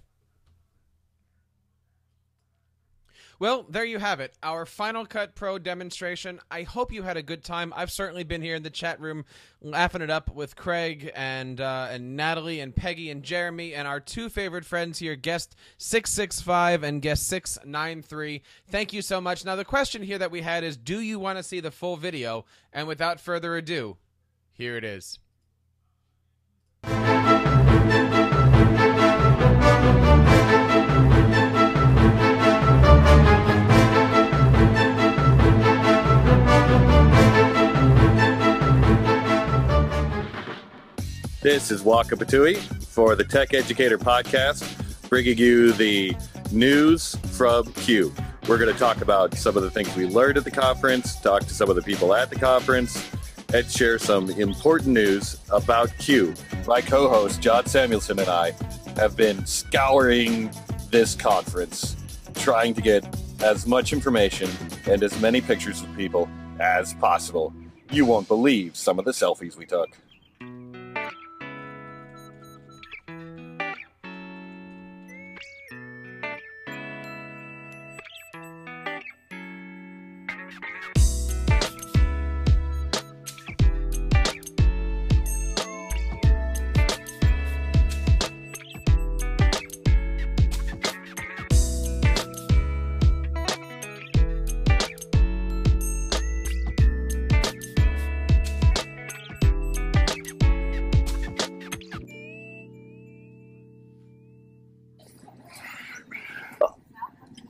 Well, there you have it, our Final Cut Pro demonstration. I hope you had a good time. I've certainly been here in the chat room laughing it up with Craig and Natalie and Peggy and Jeremy and our two favorite friends here, Guest 665 and Guest 693. Thank you so much. Now, the question here that we had is, do you want to see the full video? And without further ado, here it is. This is Waka for the Tech Educator Podcast, bringing you the news from Q. We're going to talk about some of the things we learned at the conference, talk to some of the people at the conference, and share some important news about Q. My co-host, John Samuelson, and I have been scouring this conference, trying to get as much information and as many pictures of people as possible. You won't believe some of the selfies we took.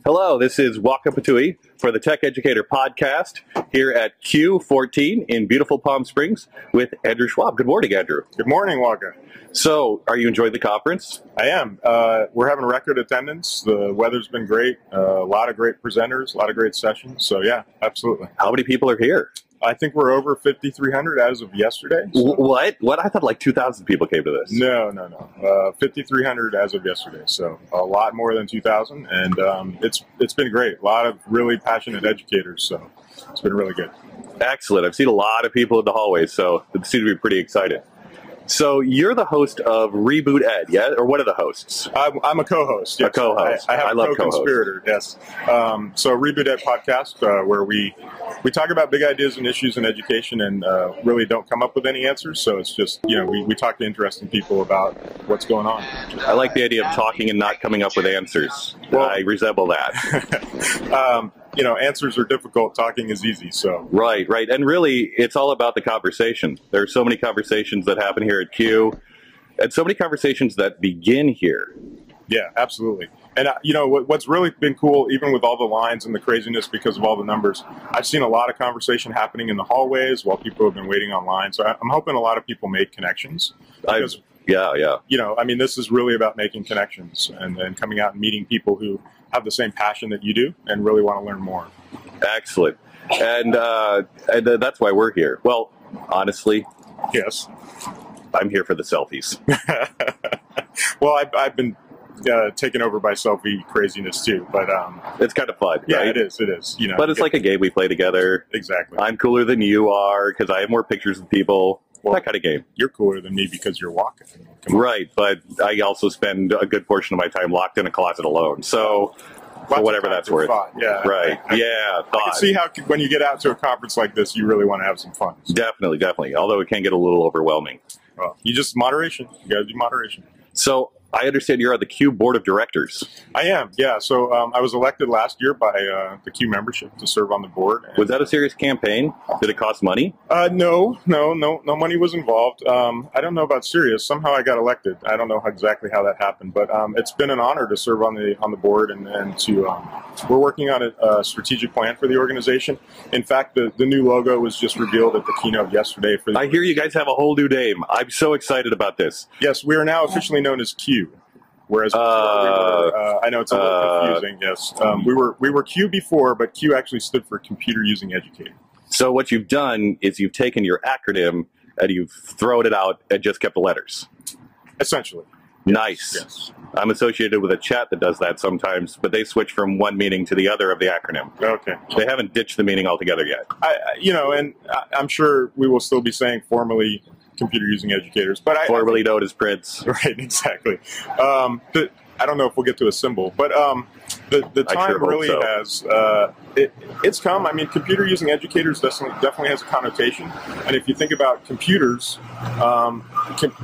Hello, this is Waka for the Tech Educator Podcast here at Q14 in beautiful Palm Springs with Andrew Schwab. Good morning, Andrew. Good morning, Waka. So, are you enjoying the conference? I am. We're having record attendance. The weather's been great. A lot of great presenters, a lot of great sessions. So, yeah, absolutely. How many people are here? I think we're over 5,300 as of yesterday. So. What? I thought like 2,000 people came to this. No. 5,300 as of yesterday. So a lot more than 2,000. And it's been great. A lot of really passionate educators. So it's been really good. Excellent. I've seen a lot of people in the hallways, so it seems to be pretty excited. So you're the host of Reboot Ed, yeah? Or what are the hosts? I'm a co-host. Yes. A co-host. I love co-conspirator, yes. So Reboot Ed podcast, where we talk about big ideas and issues in education and really don't come up with any answers. So it's just, we talk to interesting people about what's going on. I like the idea of talking and not coming up with answers. Well, I resemble that. Answers are difficult. Talking is easy. So right. And really, it's all about the conversation. There are so many conversations that happen here at Q, and so many conversations that begin here. Yeah, absolutely. And what's really been cool, even with all the lines and the craziness because of all the numbers, I've seen a lot of conversation happening in the hallways while people have been waiting online. So I'm hoping a lot of people made connections. Yeah. This is really about making connections and coming out and meeting people who have the same passion that you do and really want to learn more. Excellent. And that's why we're here. Well, honestly, yes, I'm here for the selfies. Well, I've been taken over by selfie craziness too, but it's kind of fun. Yeah, right? it is. But it's like a game we play together. Exactly. I'm cooler than you are because I have more pictures of people. Well, that kind of game. You're cooler than me because you're Waka. Right, but I also spend a good portion of my time locked in a closet alone. So, for whatever that's worth. Thought. Yeah. Right. I can see how when you get out to a conference like this, you really want to have some fun. So. Definitely. Although it can get a little overwhelming. Well, moderation. You got to do moderation. So, I understand you're on the Q Board of Directors. I am, yeah. So I was elected last year by the Q membership to serve on the board. Was that a serious campaign? Did it cost money? No money was involved. I don't know about serious. Somehow I got elected. I don't know exactly how that happened, but it's been an honor to serve on the board and to we're working on a strategic plan for the organization. In fact, the new logo was just revealed at the keynote yesterday. I hear you guys have a whole new name. I'm so excited about this. Yes, we are now officially known as Q. Whereas before I know it's a little confusing. Yes, we were Q before, but Q actually stood for Computer Using Educator. So what you've done is you've taken your acronym and you've thrown it out and just kept the letters. Essentially. Nice. Yes. I'm associated with a chat that does that sometimes, but they switch from one meaning to the other of the acronym. Okay. They haven't ditched the meaning altogether yet. I'm sure we will still be saying formally Computer Using Educators, but formerly known as Prince. Right, exactly. I don't know if we'll get to a symbol, but the time really has it's come. I mean, Computer Using Educators definitely has a connotation, and if you think about computers,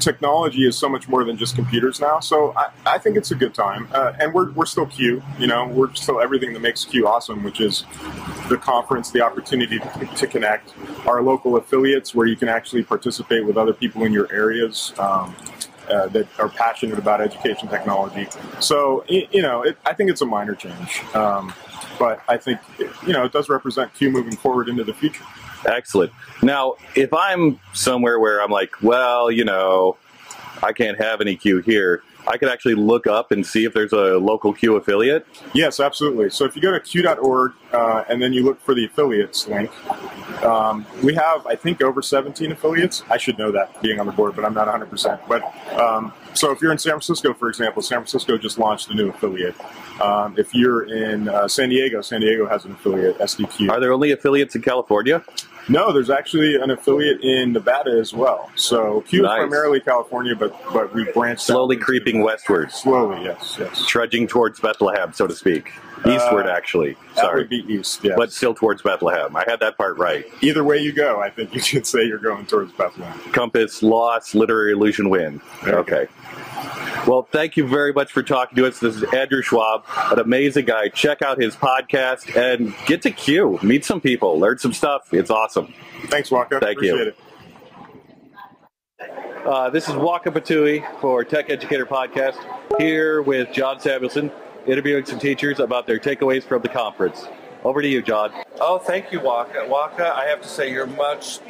technology is so much more than just computers now. So I think it's a good time, and we're still Q. We're still everything that makes Q awesome, which is the conference, the opportunity to connect, our local affiliates where you can actually participate with other people in your areas. That are passionate about education technology. So, I think it's a minor change. But I think, it does represent Q moving forward into the future. Excellent. Now, if I'm somewhere where I'm like, well, I can't have any Q here, I could actually look up and see if there's a local Q affiliate? Yes, absolutely. So if you go to q.org and then you look for the affiliates link, we have, I think, over 17 affiliates. I should know that being on the board, but I'm not 100%. But so if you're in San Francisco, for example, San Francisco just launched a new affiliate. If you're in San Diego has an affiliate, SDQ. Are there only affiliates in California? No, there's actually an affiliate in Nevada as well. So Q is primarily California, but we've branched slowly out creeping westward. Slowly, yes. Trudging towards Bethlehem, so to speak. Eastward, actually. That Sorry. would be east, yes. But still towards Bethlehem. I had that part right. Either way you go, I think you should say you're going towards Bethlehem. Compass, loss, literary illusion, win. Okay. Well, thank you very much for talking to us. This is Andrew Schwab, an amazing guy. Check out his podcast and get to Q. Meet some people. Learn some stuff. It's awesome. Thanks, Waka. Thank Appreciate it. This is Waka Patui for Tech Educator Podcast, here with John Samuelson, interviewing some teachers about their takeaways from the conference. Over to you, John. Oh, thank you, Waka. Waka, I have to say you're much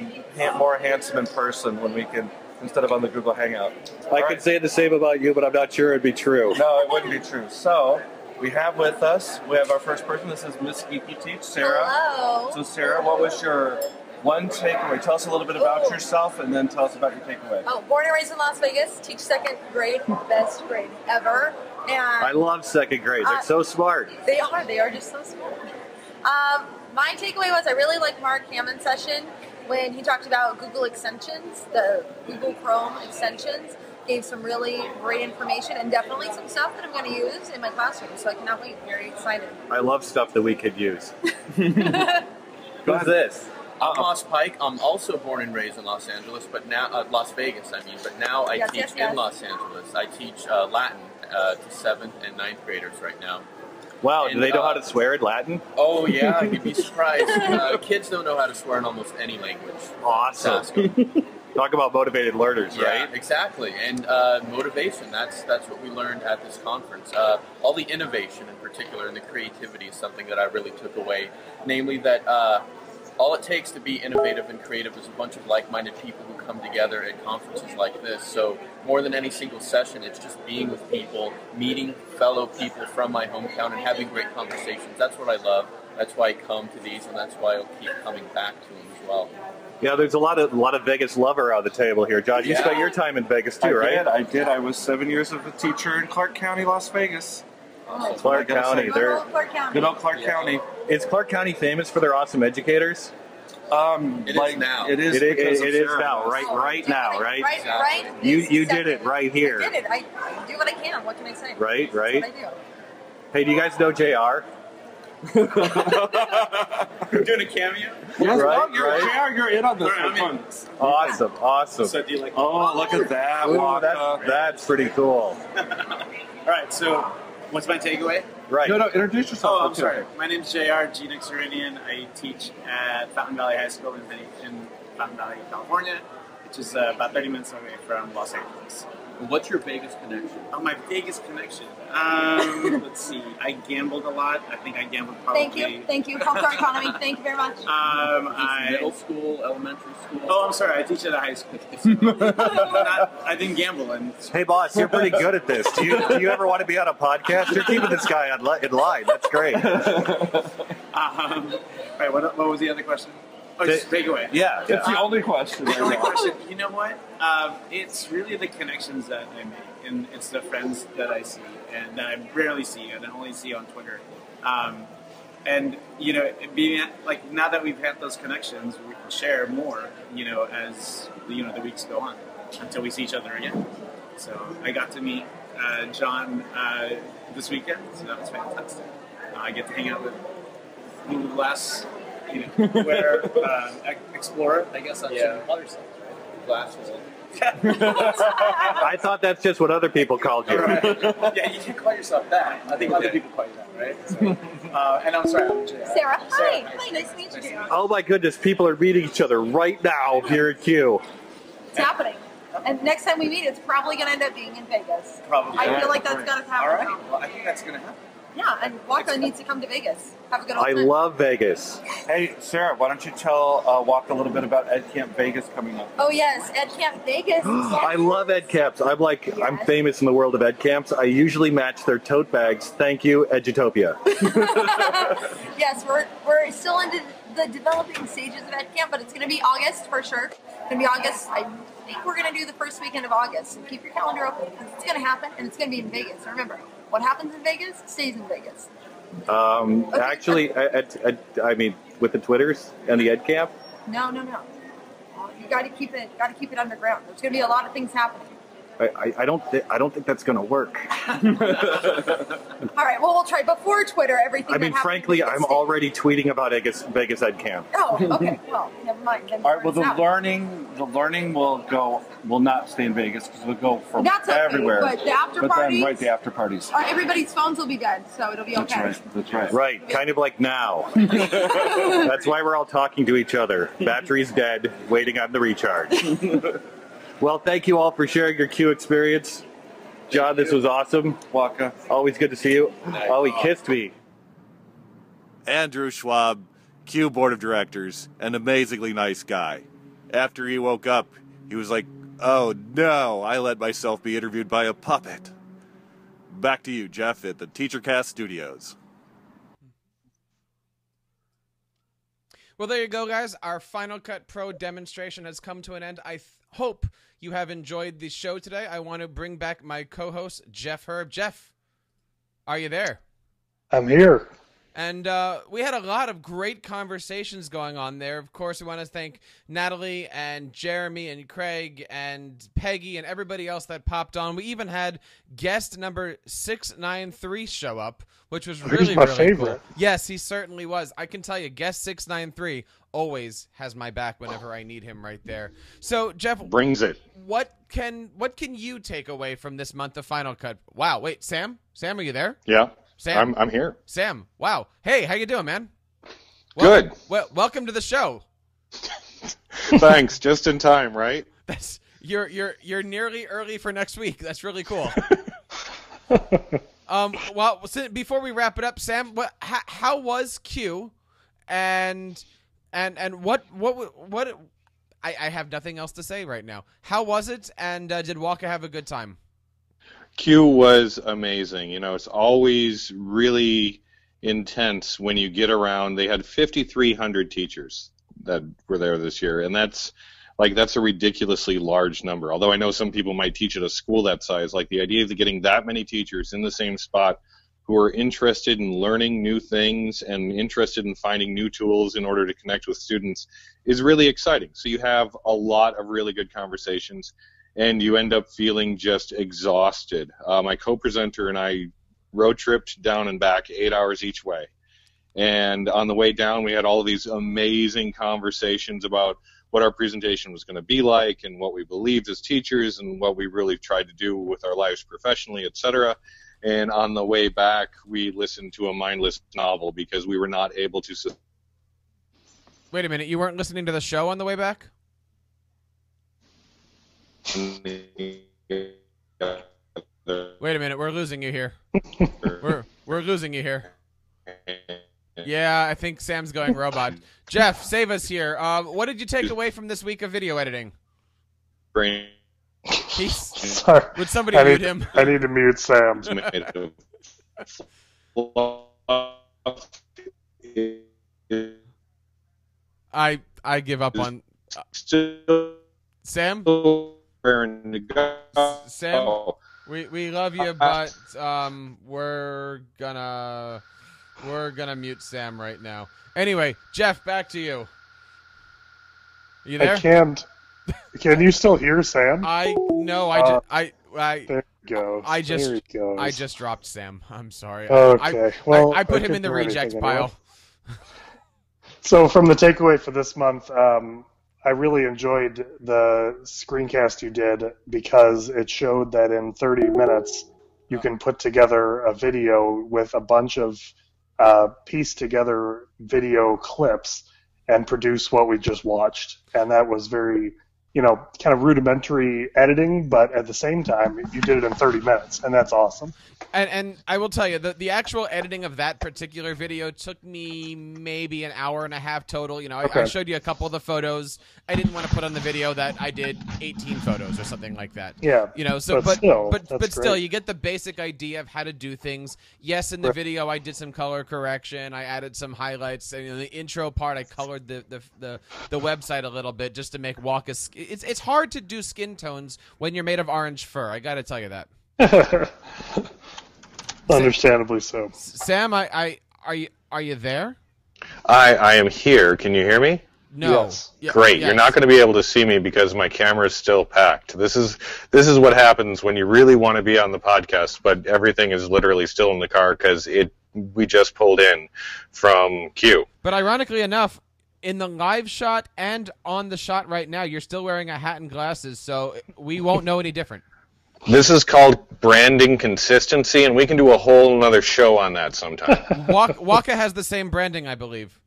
more handsome in person when we can, instead of on the Google Hangout. I could say the same about you, but I'm not sure it'd be true. No, it wouldn't be true. So, we have with us, we have our first person. This is Miss Geeky Teach, Sarah. Hello. So, Sarah, what was your one takeaway? Tell us a little bit about yourself, and then tell us about your takeaway. Oh, born and raised in Las Vegas, teach second grade, best grade ever. And I love second grade. They're so smart. They are just so smart. My takeaway was I really liked Mark Hammond's session when he talked about Google extensions, the Google Chrome extensions. Gave some really great information and definitely some stuff that I'm going to use in my classroom. So I cannot wait. Very excited. I love stuff that we could use. Who's this? I'm Moss Pike. I'm also born and raised in Los Angeles, but now Las Vegas. But now I teach in Los Angeles. I teach Latin to 7th and 9th graders right now. Wow, and, do they know how to swear in Latin? Oh yeah, you'd be surprised. Kids don't know how to swear in almost any language. Awesome. Talk about motivated learners, right? Yeah, exactly. And motivation, that's what we learned at this conference. All the innovation in particular and the creativity is something that I really took away. Namely that all it takes to be innovative and creative is a bunch of like-minded people who come together at conferences like this. So more than any single session, it's just being with people, meeting fellow people from my hometown and having great conversations. That's what I love. That's why I come to these, and that's why I'll keep coming back to them as well. Yeah, there's a lot of Vegas love around the table here. John, you spent your time in Vegas too, right? I did. I was 7 years of a teacher in Clark County, Las Vegas. Clark County. Good old Clark County. Good old Clark County. Is Clark County famous for their awesome educators? It is now. It is now. Right now. Right. You did it right here. I did it. I do what I can. What can I say? Right. That's what I do. Hey, do you guys know JR? Doing a cameo? Yes, right. You're in on this one. Awesome. So do you like? Oh, look at that. Ooh, that's pretty cool. All right, so what's my takeaway? Right. No, introduce yourself. Oh, I'm sorry. My name is JR, G. Nixeridian. I teach at Fountain Valley High School in Fountain Valley, California, which is about 30 minutes away from Los Angeles. What's your biggest connection? Oh, my biggest connection? Let's see. I gambled a lot. I think I gambled probably... Thank you. Health care economy. Thank you very much. Middle school, elementary school? Oh, I'm sorry. I teach at a high school. I didn't gamble. Hey, boss, you're pretty good at this. Do you ever want to be on a podcast? You're keeping this guy in line. That's great. Right, what was the other question? Oh, just takeaway. Yeah. It's the only question. The only question. You know what? It's really the connections that I make, and it's the friends that I see, and that I rarely see, and I only see on Twitter. And you know, being like now that we've had those connections, we can share more. You know, as the weeks go on, until we see each other again. So I got to meet John this weekend, so that was fantastic. I get to hang out with Blue Glass. Where Explorer, I guess that's what you call yourself, right? Glasses. I thought that's just what other people called you. Right. Yeah, you can call yourself that. I think other people call you that, right? So, and I'm sorry, I'm Sarah. Hi, nice to meet you. Oh my goodness, people are meeting each other right now here at Q. It's happening. And next time we meet, it's probably going to end up being in Vegas. Probably. I feel like that's going to happen. All right. Well, I think that's going to happen. Yeah, and Waka needs to come to Vegas. Have a good old I time. love Vegas. Hey, Sarah, why don't you tell Waka a little bit about Ed Camp Vegas coming up? Oh yes, Ed Camp Vegas. I love Ed Camps. I'm Yes. famous in the world of Ed Camps. I usually match their tote bags. Thank you, Edutopia. Yes, we're still into the developing stages of Ed Camp, but it's going to be August for sure. It's going to be August. I think we're going to do the first weekend of August. So keep your calendar open because it's going to happen, and it's going to be in Vegas. And remember, what happens in Vegas stays in Vegas. Actually, I mean, with the Twitters and the Ed Camp. No. You got to keep it underground. There's going to be a lot of things happening. I don't think that's going to work. All right. Well, we'll try before Twitter. Everything. I mean, frankly, I'm already tweeting about Vegas Ed Camp. Oh, okay. Well, never mind. Then All right. Well, it's out. the learning will not stay in Vegas because it'll go from That's okay, everywhere. but the after But parties- then, right, the after parties. Everybody's phones will be dead, so it'll be okay. That's right. Right, kind of like now. That's why we're all talking to each other. Battery's dead, waiting on the recharge. Well, thank you all for sharing your Q experience. John, this was awesome. Waka. Always good to see you. Oh, he kissed me. Andrew Schwab, Q Board of Directors, an amazingly nice guy. After he woke up, he was like, oh no, I let myself be interviewed by a puppet. Back to you, Jeff, at the TeacherCast Studios. Well, there you go, guys. Our Final Cut Pro demonstration has come to an end. I hope you have enjoyed the show today. I want to bring back my co-host, Jeff Herb. Jeff, are you there? I'm here. And we had a lot of great conversations going on there. Of course, we want to thank Natalie and Jeremy and Craig and Peggy and everybody else that popped on. We even had guest number 693 show up, which was really, my really favorite. cool. Yes, he certainly was. I can tell you, guest 693 always has my back whenever I need him right there. So, Jeff, brings it. What can you take away from this month of Final Cut? Wow, wait, Sam, are you there? Yeah. Sam, I'm here. Sam, wow. Hey, how you doing, man? Good. Well, welcome to the show. Thanks. Just in time, right? That's you're nearly early for next week. That's really cool. Well, before we wrap it up, Sam, how was Q, and what I have nothing else to say right now. How was it, and did Waka have a good time? Q was amazing. You know, it's always really intense when you get around. They had 5,300 teachers that were there this year, and that's a ridiculously large number. Although I know some people might teach at a school that size, like the idea of getting that many teachers in the same spot who are interested in learning new things and interested in finding new tools in order to connect with students is really exciting. So you have a lot of really good conversations, and you end up feeling just exhausted. My co-presenter and I road tripped down and back 8 hours each way. And on the way down, we had all of these amazing conversations about what our presentation was going to be like and what we believed as teachers and what we really tried to do with our lives professionally, etc. And on the way back, we listened to a mindless novel because we were not able to... Wait a minute, you weren't listening to the show on the way back? Wait a minute, we're losing you here. we're losing you here. Yeah, I think Sam's going robot. Jeff, save us here. What did you take away from this week of video editing? Sorry. Would somebody mute him? I need to mute Sam. I give up on Sam. Sam, we love you, but we're gonna mute Sam right now. Anyway, Jeff, back to you. You there? I can't. Can you still hear Sam? There you go. I just dropped Sam. I'm sorry. Okay. I put him in the reject pile. So from the takeaway for this month, I really enjoyed the screencast you did because it showed that in 30 minutes you can put together a video with a bunch of pieced together video clips and produce what we just watched. And that was very kind of rudimentary editing, but at the same time, you did it in 30 minutes, and that's awesome. And I will tell you, the actual editing of that particular video took me maybe an hour and a half total. I showed you a couple of the photos. I didn't want to put on the video that I did 18 photos or something like that. Yeah. But still, you get the basic idea of how to do things. Yes, in the video, I did some color correction. I added some highlights. And, the intro part, I colored the website a little bit just to make Waka's. It's hard to do skin tones when you're made of orange fur. I got to tell you that. Understandably so. Sam, are you there? I am here. Can you hear me? No. Yes. Great. Yes. You're not going to be able to see me because my camera is still packed. This is what happens when you really want to be on the podcast, but everything is literally still in the car because we just pulled in from Q. But ironically enough, in the live shot and on the shot right now, you're still wearing a hat and glasses, so we won't know any different. This is called branding consistency, and we can do a whole another show on that sometime. Waka has the same branding, I believe.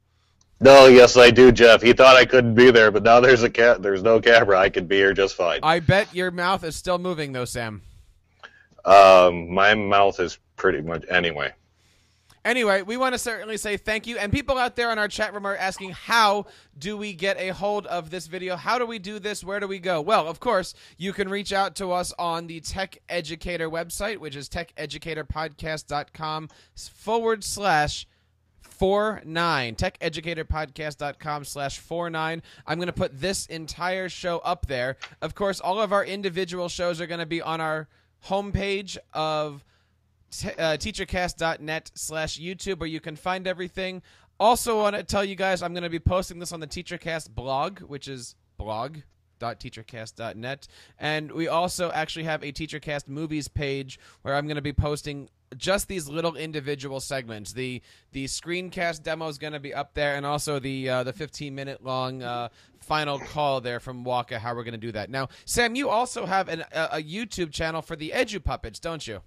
No, yes, I do, Jeff. He thought I couldn't be there, but now there's no camera. I could be here just fine. I bet your mouth is still moving, though, Sam. My mouth is pretty much anyway. Anyway, we want to certainly say thank you. And people out there in our chat room are asking, how do we get a hold of this video? How do we do this? Where do we go? Well, of course, you can reach out to us on the Tech Educator website, which is techeducatorpodcast.com/49. techeducatorpodcast.com/49. I'm going to put this entire show up there. Of course, all of our individual shows are going to be on our homepage of teachercast.net/YouTube, where you can find everything. Also want to tell you guys, I'm going to be posting this on the TeacherCast blog, which is blog.teachercast.net. And we also actually have a TeacherCast movies page where I'm going to be posting just these little individual segments. The screencast demo is going to be up there, and also the 15-minute long final call there from Waka, how we're going to do that. Now, Sam, you also have a YouTube channel for the Edu Puppets, don't you?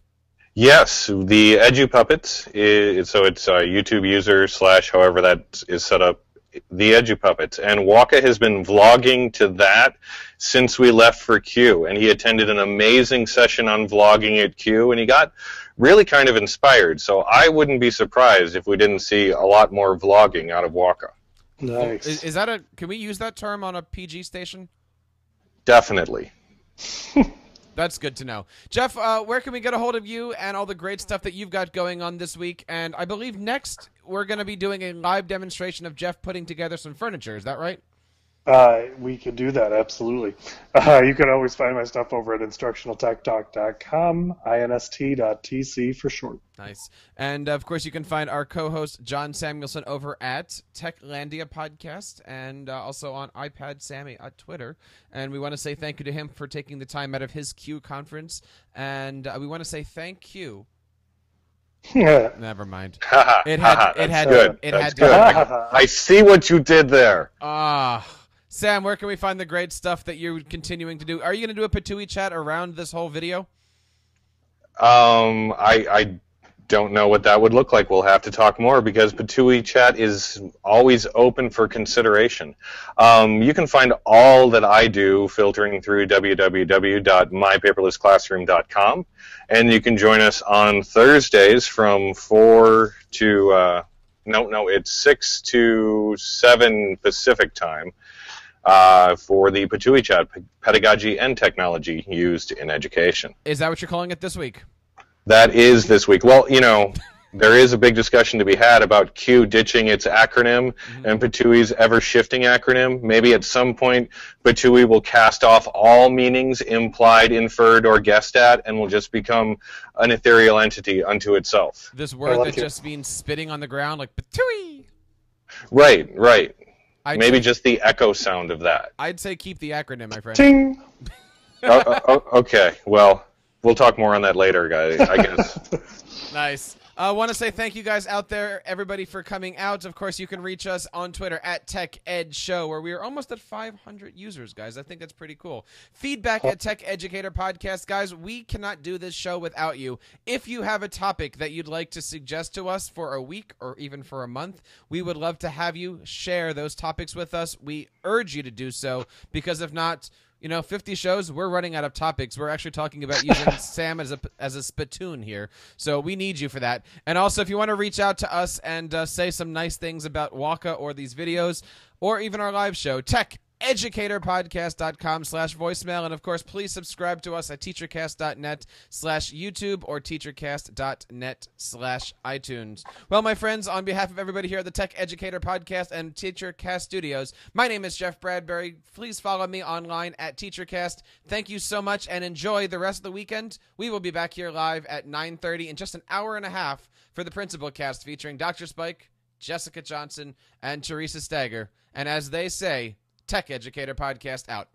Yes, the Edu Puppets, so it's a YouTube user / however that is set up, the Edu Puppets. And Waka has been vlogging to that since we left for Q, and he attended an amazing session on vlogging at Q, and he got really kind of inspired. So I wouldn't be surprised if we didn't see a lot more vlogging out of Waka. Nice. Is that can we use that term on a PG station? Definitely. That's good to know. Jeff, where can we get a hold of you and all the great stuff that you've got going on this week? And I believe next we're going to be doing a live demonstration of Jeff putting together some furniture. Is that right? We could do that, absolutely. You can always find my stuff over at instructionaltechtalk.com, inst.tc for short. Nice. And, of course, you can find our co-host, John Samuelson, over at Techlandia Podcast and also on iPad Sammy at Twitter. And we want to say thank you to him for taking the time out of his Q conference. And we want to say thank you. Never mind. It had good. I see what you did there. Sam, where can we find the great stuff that you're continuing to do? Are you going to do a Patooey chat around this whole video? I don't know what that would look like. We'll have to talk more because Patooey chat is always open for consideration. You can find all that I do filtering through www.mypaperlessclassroom.com, and you can join us on Thursdays from 4 to it's 6 to 7 Pacific time. For the Patooey chat, pedagogy and technology used in education. Is that what you're calling it this week? That is this week. Well, there is a big discussion to be had about Q ditching its acronym and Patooey's ever-shifting acronym. Maybe at some point, Patooey will cast off all meanings implied, inferred, or guessed at, and will just become an ethereal entity unto itself. This word that just means spitting on the ground, like Patooey. Right. Maybe just the echo sound of that. I'd say keep the acronym, my friend. Ting! Okay, well, we'll talk more on that later, guys, I guess. Nice. I want to say thank you guys out there, everybody, for coming out. Of course, you can reach us on Twitter at TechEdShow, where we are almost at 500 users, guys. I think that's pretty cool. Feedback at Tech Educator Podcast. Guys, we cannot do this show without you. If you have a topic that you'd like to suggest to us for a week or even for a month, we would love to have you share those topics with us. We urge you to do so, because if not, 50 shows, we're running out of topics. We're actually talking about using Sam as a spittoon here. So we need you for that. And also, if you want to reach out to us and say some nice things about Waka or these videos or even our live show, techeducatorpodcast.com/voicemail. And, of course, please subscribe to us at teachercast.net/YouTube or teachercast.net/iTunes. Well, my friends, on behalf of everybody here at the Tech Educator Podcast and TeacherCast Studios, my name is Jeff Bradbury. Please follow me online at TeacherCast. Thank you so much, and enjoy the rest of the weekend. We will be back here live at 9:30 in just an hour and a half for the Principal Cast, featuring Dr. Spike, Jessica Johnson, and Teresa Stager. And as they say, Tech Educator Podcast out.